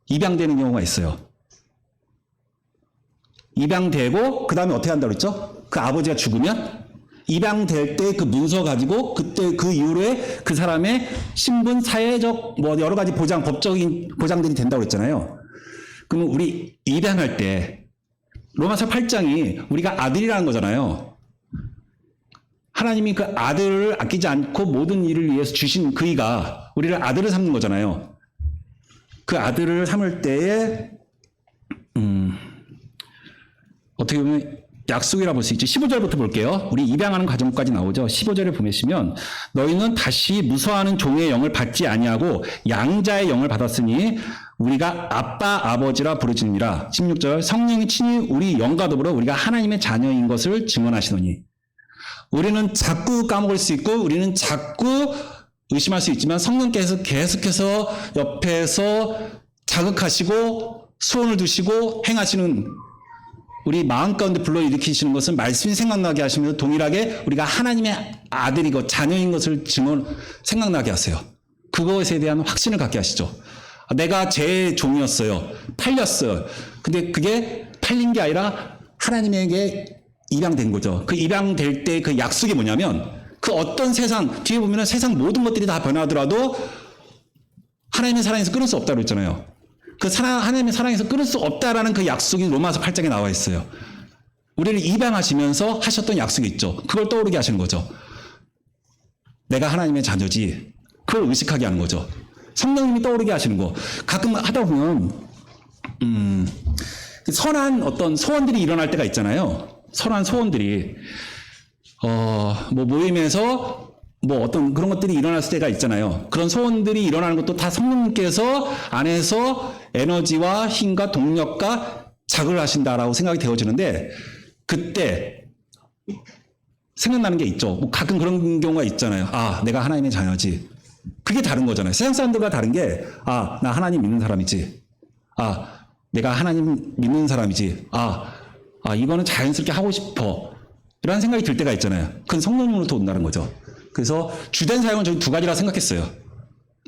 입양되는 경우가 있어요. 입양되고 그 다음에 어떻게 한다고 그랬죠? 그 아버지가 죽으면 입양될 때 그 문서 가지고 그때 그 이후에 그 사람의 신분, 사회적 뭐 여러 가지 보장, 법적인 보장들이 된다고 그랬잖아요. 그러면 우리 입양할 때 로마서 8장이 우리가 아들이라는 거잖아요. 하나님이 그 아들을 아끼지 않고 모든 일을 위해서 주신 그이가 우리를 아들을 삼는 거잖아요. 그 아들을 삼을 때에 어떻게 보면 약속이라 볼 수 있죠. 15절부터 볼게요. 우리 입양하는 과정까지 나오죠. 15절에 보시면 너희는 다시 무서워하는 종의 영을 받지 아니하고 양자의 영을 받았으니 우리가 아빠 아버지라 부르짖느니라. 16절 성령이 친히 우리 영과 더불어 우리가 하나님의 자녀인 것을 증언하시노니. 우리는 자꾸 까먹을 수 있고 우리는 자꾸 의심할 수 있지만 성령께서 계속해서 옆에서 자극하시고 소원을 두시고 행하시는 우리 마음 가운데 불러일으키시는 것은 말씀이 생각나게 하시면서 동일하게 우리가 하나님의 아들이고 자녀인 것을 생각나게 하세요. 그것에 대한 확신을 갖게 하시죠. 내가 제 종이었어요. 팔렸어요. 근데 그게 팔린 게 아니라 하나님에게 입양된 거죠. 그 입양될 때 그 약속이 뭐냐면 그 어떤 세상, 뒤에 보면 세상 모든 것들이 다 변하더라도 하나님의 사랑에서 끊을 수 없다고 했잖아요. 하나님의 사랑에서 끊을 수 없다라는 그 약속이 로마서 8장에 나와 있어요. 우리를 입양하시면서 하셨던 약속이 있죠. 그걸 떠오르게 하시는 거죠. 내가 하나님의 자녀지. 그걸 의식하게 하는 거죠. 성령님이 떠오르게 하시는 거. 가끔 하다 보면 선한 어떤 소원들이 일어날 때가 있잖아요. 선한 소원들이 뭐 모임에서 뭐 어떤 그런 것들이 일어났을 때가 있잖아요. 그런 소원들이 일어나는 것도 다 성령님께서 안에서 에너지와 힘과 동력과 자극을 하신다라고 생각이 되어지는데 그때 생각나는 게 있죠. 뭐 가끔 그런 경우가 있잖아요. 아, 내가 하나님의 자녀지. 그게 다른 거잖아요. 세상 사람들과 다른 게 아, 나 하나님 믿는 사람이지. 아, 내가 하나님 믿는 사람이지. 이거는 자연스럽게 하고 싶어. 이런 생각이 들 때가 있잖아요. 그건 성령님으로부터 온다는 거죠. 그래서 주된 사역은 저희 두 가지라 생각했어요.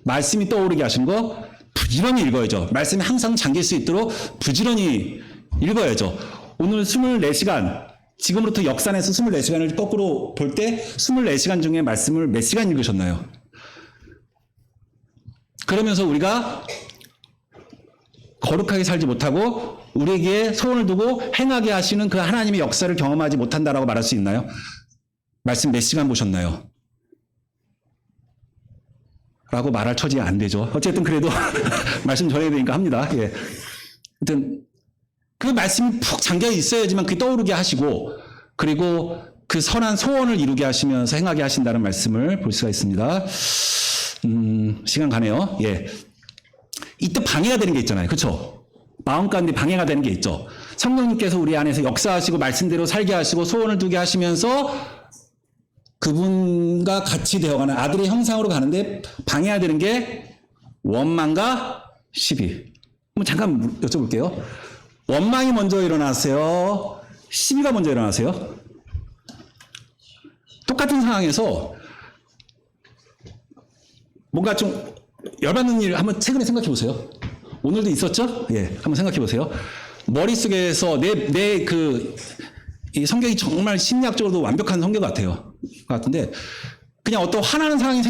말씀이 떠오르게 하신 거 부지런히 읽어야죠. 말씀이 항상 잠길 수 있도록 부지런히 읽어야죠. 오늘 24시간, 지금부터 역산해서 24시간을 거꾸로 볼 때 24시간 중에 말씀을 몇 시간 읽으셨나요? 그러면서 우리가 거룩하게 살지 못하고 우리에게 소원을 두고 행하게 하시는 그 하나님의 역사를 경험하지 못한다라고 말할 수 있나요? 말씀 몇 시간 보셨나요? 라고 말할 처지가 안 되죠. 어쨌든 그래도 말씀 전해야 되니까 합니다. 예. 하여튼 그 말씀이 푹 잠겨 있어야지만 그게 떠오르게 하시고 그리고 그 선한 소원을 이루게 하시면서 행하게 하신다는 말씀을 볼 수가 있습니다. 시간 가네요. 예. 이때 방해가 되는 게 있잖아요. 그렇죠? 마음 가운데 방해가 되는 게 있죠. 성령님께서 우리 안에서 역사하시고 말씀대로 살게 하시고 소원을 두게 하시면서 그분과 같이 되어가는 아들의 형상으로 가는데 방해가 되는 게 원망과 시비. 한번 잠깐 여쭤볼게요. 원망이 먼저 일어나세요? 시비가 먼저 일어나세요? 똑같은 상황에서 뭔가 좀 열받는 일 한번 최근에 생각해 보세요. 오늘도 있었죠? 예, 한번 생각해 보세요. 머릿속에서 이 성경이 정말 심리학적으로도 완벽한 성경 같은데 그냥 어떤 화나는 상황이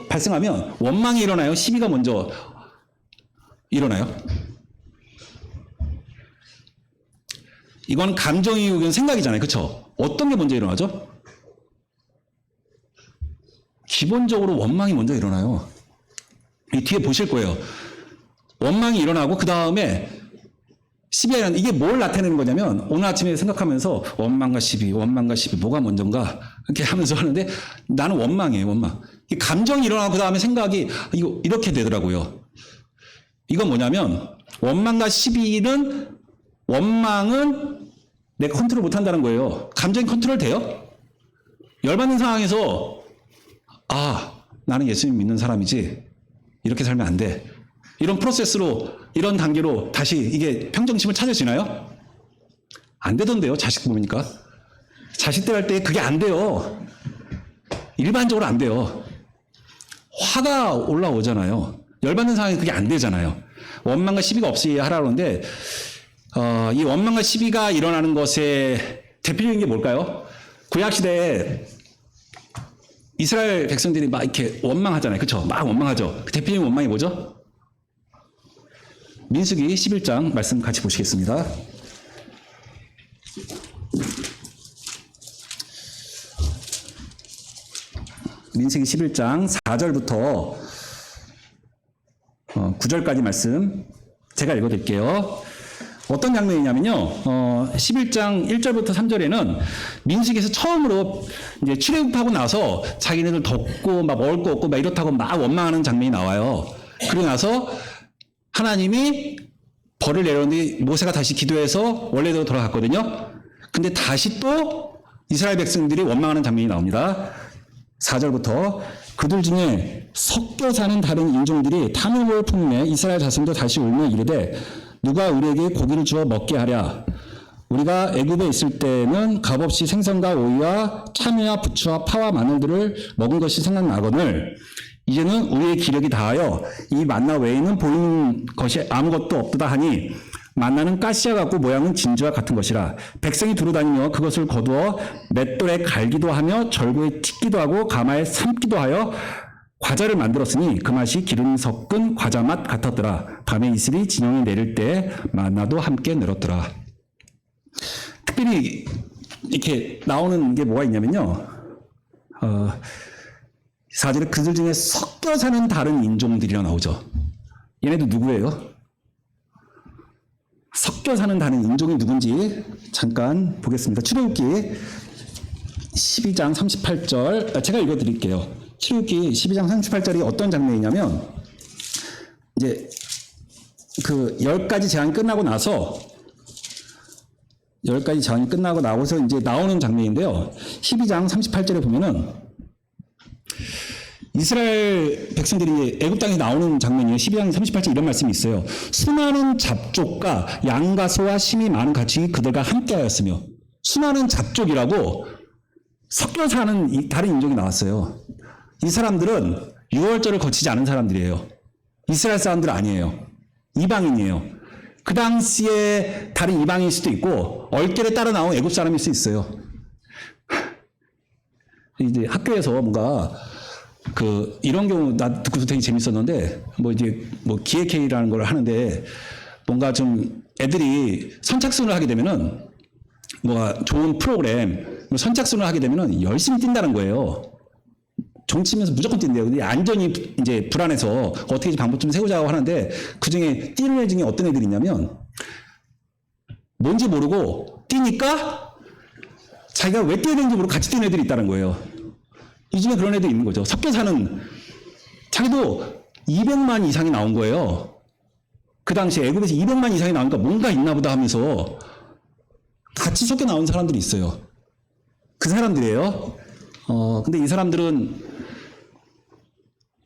발생하면 원망이 일어나요? 시비가 먼저 일어나요? 이건 감정이고 생각이잖아요. 그렇죠? 어떤 게 먼저 일어나죠? 기본적으로 원망이 먼저 일어나요. 이 뒤에 보실 거예요. 원망이 일어나고 그 다음에 시비가 일어나는 이게 뭘 나타내는 거냐면 오늘 아침에 생각하면서 원망과 시비 뭐가 먼저인가 이렇게 하면서 하는데 나는 원망이에요. 원망. 이 감정이 일어나고 그 다음에 생각이 이렇게 되더라고요. 이건 뭐냐면 원망과 시비는 원망은 내가 컨트롤 못한다는 거예요. 감정이 컨트롤 돼요? 열받는 상황에서 나는 예수님 믿는 사람이지 이렇게 살면 안 돼. 이런 프로세스로 이런 단계로 다시 이게 평정심을 찾아지나요? 안 되던데요. 자식 보니까. 자식들 할 때 그게 안 돼요. 일반적으로 안 돼요. 화가 올라오잖아요. 열받는 상황에 그게 안 되잖아요. 원망과 시비가 없이 하라고 하는데 이 원망과 시비가 일어나는 것의 대표적인 게 뭘까요? 구약시대에 이스라엘 백성들이 막 이렇게 원망하잖아요. 그렇죠? 막 원망하죠. 그 대표적인 원망이 뭐죠? 민수기 11장 말씀 같이 보시겠습니다. 민수기 11장 4절부터 9절까지 말씀 제가 읽어드릴게요. 어떤 장면이냐면요. 11장 1절부터 3절에는 민수기에서 처음으로 이제 출애굽하고 나서 자기네들 덥고 막 먹을 거 없고 막 이렇다고 막 원망하는 장면이 나와요. 그러고 나서 하나님이 벌을 내렸는데 모세가 다시 기도해서 원래대로 돌아갔거든요. 근데 다시 또 이스라엘 백성들이 원망하는 장면이 나옵니다. 4절부터 그들 중에 섞여 사는 다른 인종들이 탐욕을 품매 이스라엘 자손도 다시 울며 이르되 누가 우리에게 고기를 주어 먹게 하랴. 우리가 애굽에 있을 때는 값없이 생선과 오이와 참외와 부추와 파와 마늘들을 먹은 것이 생각나거늘 이제는 우리의 기력이 다하여 이 만나 외에는 보이는 것이 아무것도 없도다 하니 만나는 가시와 같고 모양은 진주와 같은 것이라 백성이 두루 다니며 그것을 거두어 맷돌에 갈기도 하며 절구에 튀기도 하고 가마에 삶기도 하여 과자를 만들었으니 그 맛이 기름 섞은 과자 맛 같았더라. 밤에 이슬이 진영이 내릴 때 만나도 함께 늘었더라. 특별히 이렇게 나오는 게 뭐가 있냐면요. 4절에 그들 중에 섞여 사는 다른 인종들이라 나오죠. 얘네도 누구예요? 섞여 사는 다른 인종이 누군지 잠깐 보겠습니다. 출애굽기 12장 38절 제가 읽어드릴게요. 출애굽기 12장 38절이 어떤 장면이냐면 이제 그 10가지 제한이 끝나고 나서 10가지 제한이 끝나고 나와서 이제 나오는 장면인데요. 12장 38절에 보면은 이스라엘 백성들이 애굽 땅에 나오는 장면이에요. 12장 38절 이런 말씀이 있어요. 수많은 잡족과 양과 소와 심이 많은 가축이 그들과 함께하였으며 수많은 잡족이라고 섞여 사는 이 다른 인종이 나왔어요. 이 사람들은 유월절을 거치지 않은 사람들이에요. 이스라엘 사람들 아니에요. 이방인이에요. 그 당시에 다른 이방인일 수도 있고 얼결에 따라 나온 애굽 사람일 수 있어요. 이제 학교에서 뭔가 그 이런 경우 나 듣고서 되게 재밌었는데 뭐 이제 뭐 기획회의라는 걸 하는데 뭔가 좀 애들이 선착순을 하게 되면은 뭐 좋은 프로그램 선착순을 하게 되면은 열심히 뛴다는 거예요. 종치면서 무조건 뛴대요. 근데 안전이 이제 불안해서 어떻게 방법 좀 세우자고 하는데 그 중에 뛰는 애 중에 어떤 애들이 있냐면 뭔지 모르고 뛰니까 자기가 왜 뛰어야 되는지 모르고 같이 뛰는 애들이 있다는 거예요. 이 중에 그런 애들이 있는 거죠. 섞여 사는 자기도 200만 이상이 나온 거예요. 그 당시에 애굽에서 200만 이상이 나오니까 뭔가 있나 보다 하면서 같이 섞여 나온 사람들이 있어요. 그 사람들이에요. 근데 이 사람들은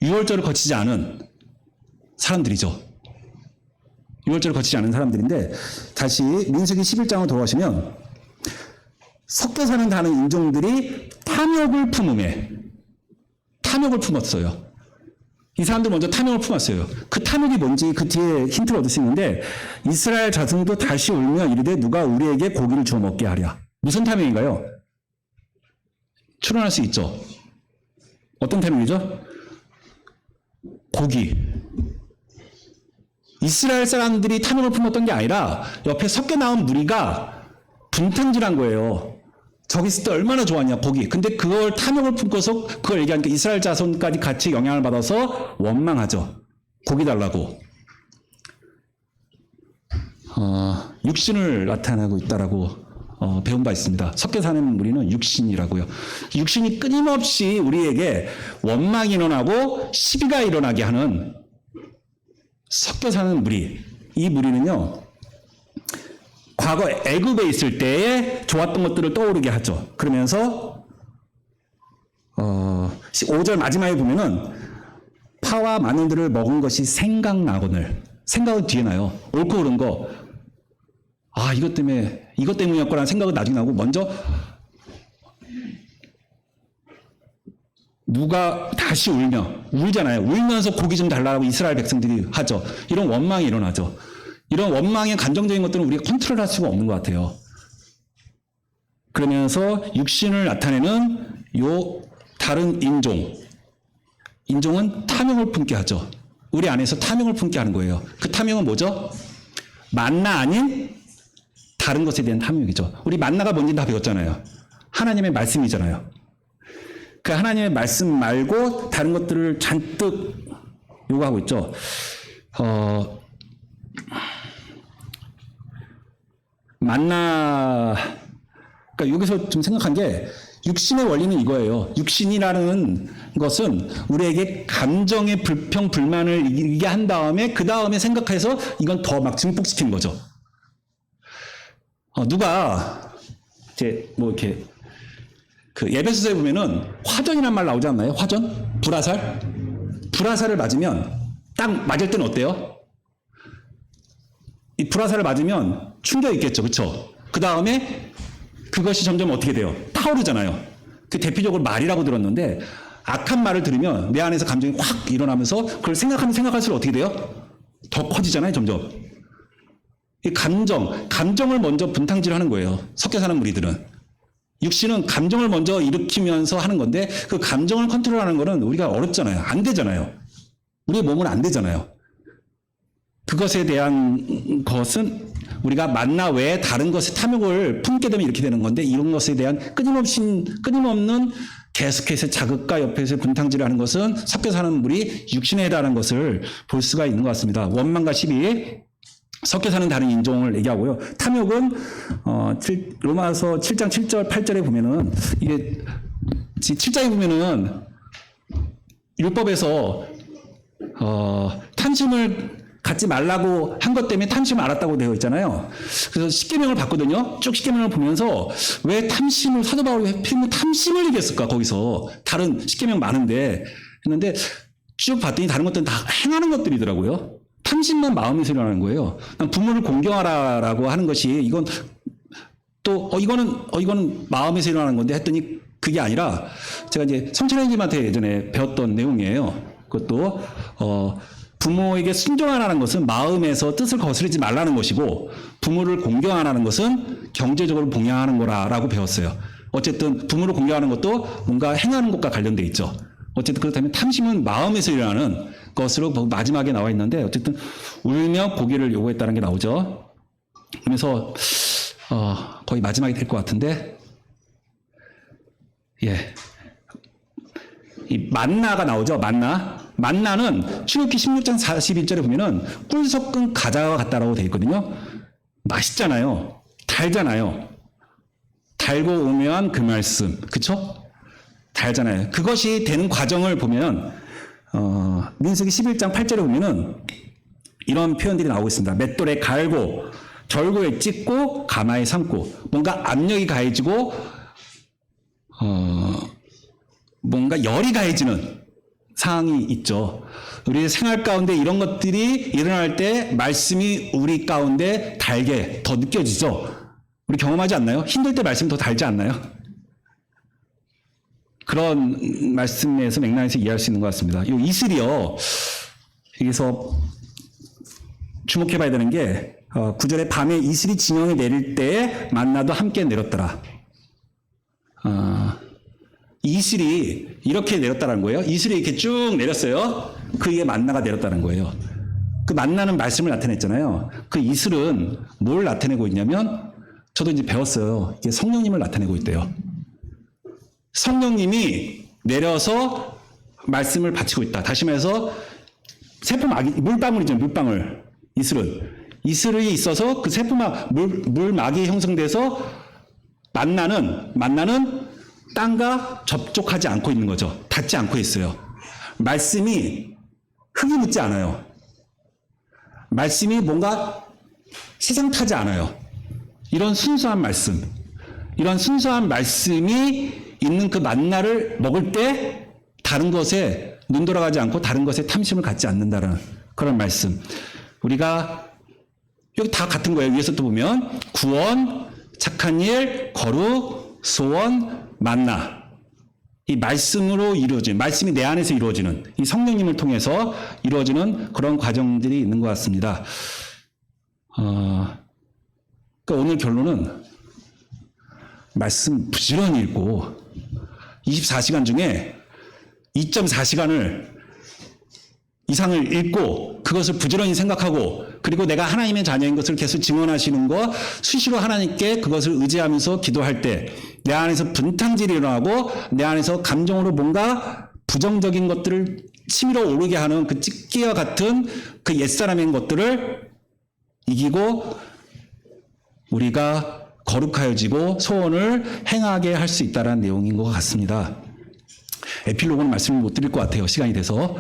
유월절을 거치지 않은 사람들이죠. 유월절을 거치지 않은 사람들인데 다시 민수기 11장으로 돌아가시면 섞여 사는 다른 인종들이 탐욕을 품었어요. 이 사람들 먼저 탐욕을 품었어요. 그 탐욕이 뭔지 그 뒤에 힌트를 얻을 수 있는데 이스라엘 자손도 다시 울며 이르되 누가 우리에게 고기를 주워 먹게 하랴. 무슨 탐욕인가요? 추론할 수 있죠. 어떤 탐욕이죠? 고기. 이스라엘 사람들이 탐욕을 품었던 게 아니라 옆에 섞여 나온 무리가 분탕질한 거예요. 저기 있을 때 얼마나 좋았냐, 고기. 근데 그걸 탐욕을 품고서 그걸 얘기하니까 이스라엘 자손까지 같이 영향을 받아서 원망하죠. 고기 달라고. 육신을 나타내고 있다라고 배운 바 있습니다. 섞여 사는 무리는 육신이라고요. 육신이 끊임없이 우리에게 원망이 일어나고 시비가 일어나게 하는 섞여 사는 무리. 이 무리는요. 과거 애굽에 있을 때에 좋았던 것들을 떠오르게 하죠. 그러면서 5절 마지막에 보면은 파와 마늘들을 먹은 것이 생각나거늘. 생각은 뒤에 나요. 옳고 그른 거. 이것 때문이었구나 생각은 나중에 나고 먼저 누가 다시 울잖아요. 울면서 고기 좀 달라고 이스라엘 백성들이 하죠. 이런 원망이 일어나죠. 이런 원망의 감정적인 것들은 우리가 컨트롤할 수가 없는 것 같아요. 그러면서 육신을 나타내는 요 다른 인종은 탐욕을 품게 하죠. 우리 안에서 탐욕을 품게 하는 거예요. 그 탐욕은 뭐죠? 만나 아닌 다른 것에 대한 탐욕이죠. 우리 만나가 뭔지 다 배웠잖아요. 하나님의 말씀이잖아요. 그 하나님의 말씀 말고 다른 것들을 잔뜩 요구하고 있죠. 그러니까 여기서 좀 생각한 게 육신의 원리는 이거예요. 육신이라는 것은 우리에게 감정의 불평, 불만을 이기게 한 다음에 그 다음에 생각해서 이건 더 막 증폭시키는 거죠. 누가 이제 뭐 이렇게 그 에베소서에 보면은 화전이란 말 나오지 않나요? 화전? 불화살을 맞으면 딱 맞을 때는 어때요? 이 불화살을 맞으면 충격이 있겠죠, 그렇죠? 그 다음에 그것이 점점 어떻게 돼요? 타오르잖아요. 그 대표적으로 말이라고 들었는데 악한 말을 들으면 내 안에서 감정이 확 일어나면서 그걸 생각하면 생각할수록 어떻게 돼요? 더 커지잖아요, 점점. 이 감정을 먼저 분탕질하는 거예요. 섞여 사는 무리들은. 육신은 감정을 먼저 일으키면서 하는 건데 그 감정을 컨트롤하는 거는 우리가 어렵잖아요. 안 되잖아요. 우리의 몸은 안 되잖아요. 그것에 대한 것은 우리가 만나 외에 다른 것에 탐욕을 품게 되면 이렇게 되는 건데 이런 것에 대한 끊임없는 계속해서 자극과 옆에서 분탕질을 하는 것은 섞여 사는 무리 육신에 해당하는 것을 볼 수가 있는 것 같습니다. 원망과 시비, 섞여 사는 다른 인종을 얘기하고요. 탐욕은 로마서 7장 7절 8절에 보면은 이게 7장에 보면은 율법에서 탐심을 갖지 말라고 한 것 때문에 탐심을 알았다고 되어 있잖아요. 그래서 십계명을 봤거든요. 쭉 십계명을 보면서 왜 탐심을 사도 바울이 왜 탐심을 얘기했을까 거기서 다른 십계명 많은데 했는데 쭉 봤더니 다른 것들은 다 행하는 것들이더라고요. 탐심만 마음에서 일어나는 거예요. 부모를 공경하라라고 하는 것이 이건 또 이거는 마음에서 일어나는 건데 했더니 그게 아니라 제가 이제 성찬혜님한테 예전에 배웠던 내용이에요. 그것도 부모에게 순종하라는 것은 마음에서 뜻을 거스르지 말라는 것이고 부모를 공경하라는 것은 경제적으로 봉양하는 거라고 배웠어요. 어쨌든 부모를 공경하는 것도 뭔가 행하는 것과 관련돼 있죠. 어쨌든 그렇다면 탐심은 마음에서 일어나는 것으로 마지막에 나와 있는데 어쨌든 울며 고기를 요구했다는 게 나오죠. 그래서 거의 마지막이 될 것 같은데 이 만나가 나오죠. 만나는 출애굽기 16장 41절에 보면은 꿀 섞은 가자와 같다라고 되어 있거든요. 맛있잖아요. 달잖아요. 달고 오묘한 그 말씀, 그쵸? 달잖아요. 그것이 되는 과정을 보면 민수기 11장 8절에 보면은 이런 표현들이 나오고 있습니다. 맷돌에 갈고 절구에 찢고 가마에 삶고 뭔가 압력이 가해지고 뭔가 열이 가해지는 상황이 있죠. 우리 생활 가운데 이런 것들이 일어날 때 말씀이 우리 가운데 달게 더 느껴지죠. 우리 경험하지 않나요? 힘들 때 말씀이 더 달지 않나요? 그런 말씀에서 맥락에서 이해할 수 있는 것 같습니다. 이 이슬이요. 여기서 주목해 봐야 되는 게 9절에 밤에 이슬이 진영에 내릴 때에 만나도 함께 내렸더라. 이슬이 이렇게 내렸다는 거예요. 이슬이 이렇게 쭉 내렸어요. 그 위에 만나가 내렸다는 거예요. 그 만나는 말씀을 나타냈잖아요. 그 이슬은 뭘 나타내고 있냐면 저도 이제 배웠어요. 이게 성령님을 나타내고 있대요. 성령님이 내려서 말씀을 바치고 있다. 다시 말해서 물방울이죠. 물방울. 이슬이 있어서 그 물막이 형성돼서 만나는 땅과 접촉하지 않고 있는 거죠. 닿지 않고 있어요. 말씀이 흙이 묻지 않아요. 말씀이 뭔가 세상 타지 않아요. 이런 순수한 말씀이 있는 그 만나를 먹을 때 다른 것에 눈 돌아가지 않고 다른 것에 탐심을 갖지 않는다는 그런 말씀. 우리가 여기 다 같은 거예요. 위에서 또 보면 구원, 착한 일, 거룩, 소원, 만나. 이 말씀으로 이루어진, 말씀이 내 안에서 이루어지는, 이 성령님을 통해서 이루어지는 그런 과정들이 있는 것 같습니다. 그러니까 오늘 결론은 말씀 부지런히 읽고 24시간 중에 2.4시간을 이상을 읽고 그것을 부지런히 생각하고 그리고 내가 하나님의 자녀인 것을 계속 증언하시는 거 수시로 하나님께 그것을 의지하면서 기도할 때 내 안에서 분탕질이 일어나고 내 안에서 감정으로 뭔가 부정적인 것들을 치밀어 오르게 하는 그 찢기와 같은 그 옛사람인 것들을 이기고 우리가 거룩하여지고 소원을 행하게 할 수 있다는 내용인 것 같습니다. 에필로그는 말씀을 못 드릴 것 같아요. 시간이 돼서.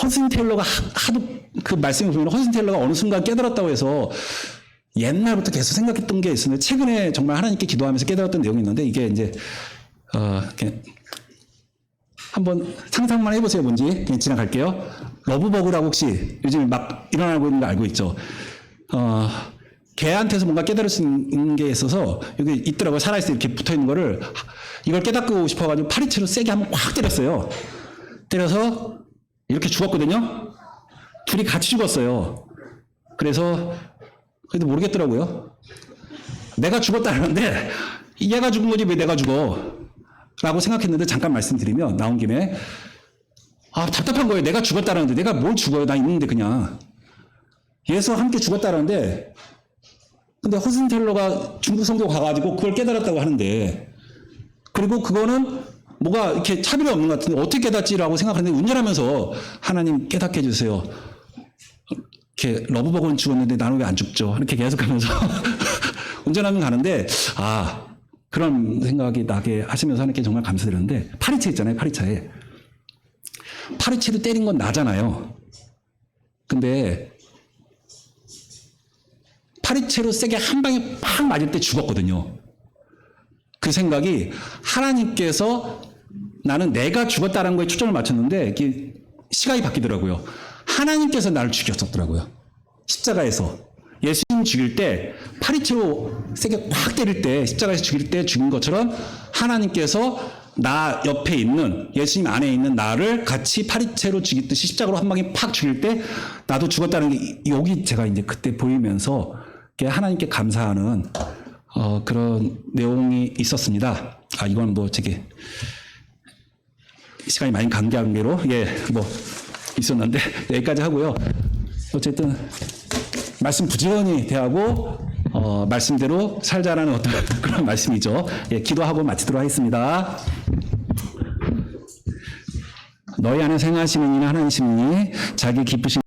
허슨 테일러가 하도 그 말씀을 보면 허슨 테일러가 어느 순간 깨달았다고 해서 옛날부터 계속 생각했던 게 있었는데 최근에 정말 하나님께 기도하면서 깨달았던 내용이 있는데 이게 이제 이렇게 한번 상상만 해보세요. 뭔지 그냥 지나갈게요. 러브버그라고 혹시 요즘 막 일어나고 있는 거 알고 있죠? 개한테서 뭔가 깨달을 수 있는 게 있어서 여기 있더라고요. 살아있어 이렇게 붙어 있는 거를 이걸 깨닫고 싶어가지고 파리채로 세게 한번 확 때렸어요. 때려서 이렇게 죽었거든요. 둘이 같이 죽었어요. 그래서 그래도 모르겠더라고요. 내가 죽었다는데 얘가 죽은 거지 왜 내가 죽어? 라고 생각했는데 잠깐 말씀드리면 나온 김에 답답한 거예요. 내가 죽었다는데 내가 뭘 죽어요? 나 있는데 그냥. 예수와 함께 죽었다는데 근데 허슨텔러가 중국 성교 가가지고 그걸 깨달았다고 하는데 그리고 그거는 뭐가 이렇게 차별이 없는 것 같은데 어떻게 깨닫지라고 생각하는데 운전하면서 하나님 깨닫게 해주세요. 이렇게 러브버거는 죽었는데 나는 왜 안 죽죠? 이렇게 계속하면서 운전하면 가는데 그런 생각이 나게 하시면서 하나님께 정말 감사드렸는데 파리채 있잖아요. 파리채로 때린 건 나잖아요. 근데 파리채로 세게 한 방에 팍 맞을 때 죽었거든요. 그 생각이 하나님께서 나는 내가 죽었다는 거에 초점을 맞췄는데 이게 시각이 바뀌더라고요. 하나님께서 나를 죽였었더라고요. 십자가에서. 예수님 죽일 때 파리채로 세게 확 때릴 때 십자가에서 죽일 때 죽인 것처럼 하나님께서 나 옆에 있는 예수님 안에 있는 나를 같이 파리채로 죽이듯이 십자가로 한 방에 팍 죽일 때 나도 죽었다는 게 여기 제가 이제 그때 보이면서 하나님께 감사하는 그런 내용이 있었습니다. 이건 뭐 되게 시간이 많이 관계로 뭐 있었는데 여기까지 하고요. 어쨌든 말씀 부지런히 대하고 말씀대로 살자라는 어떤 그런 말씀이죠. 기도하고 마치도록 하겠습니다. 너희 안에 생하시는 이는 하나님이시니 자기 기쁘신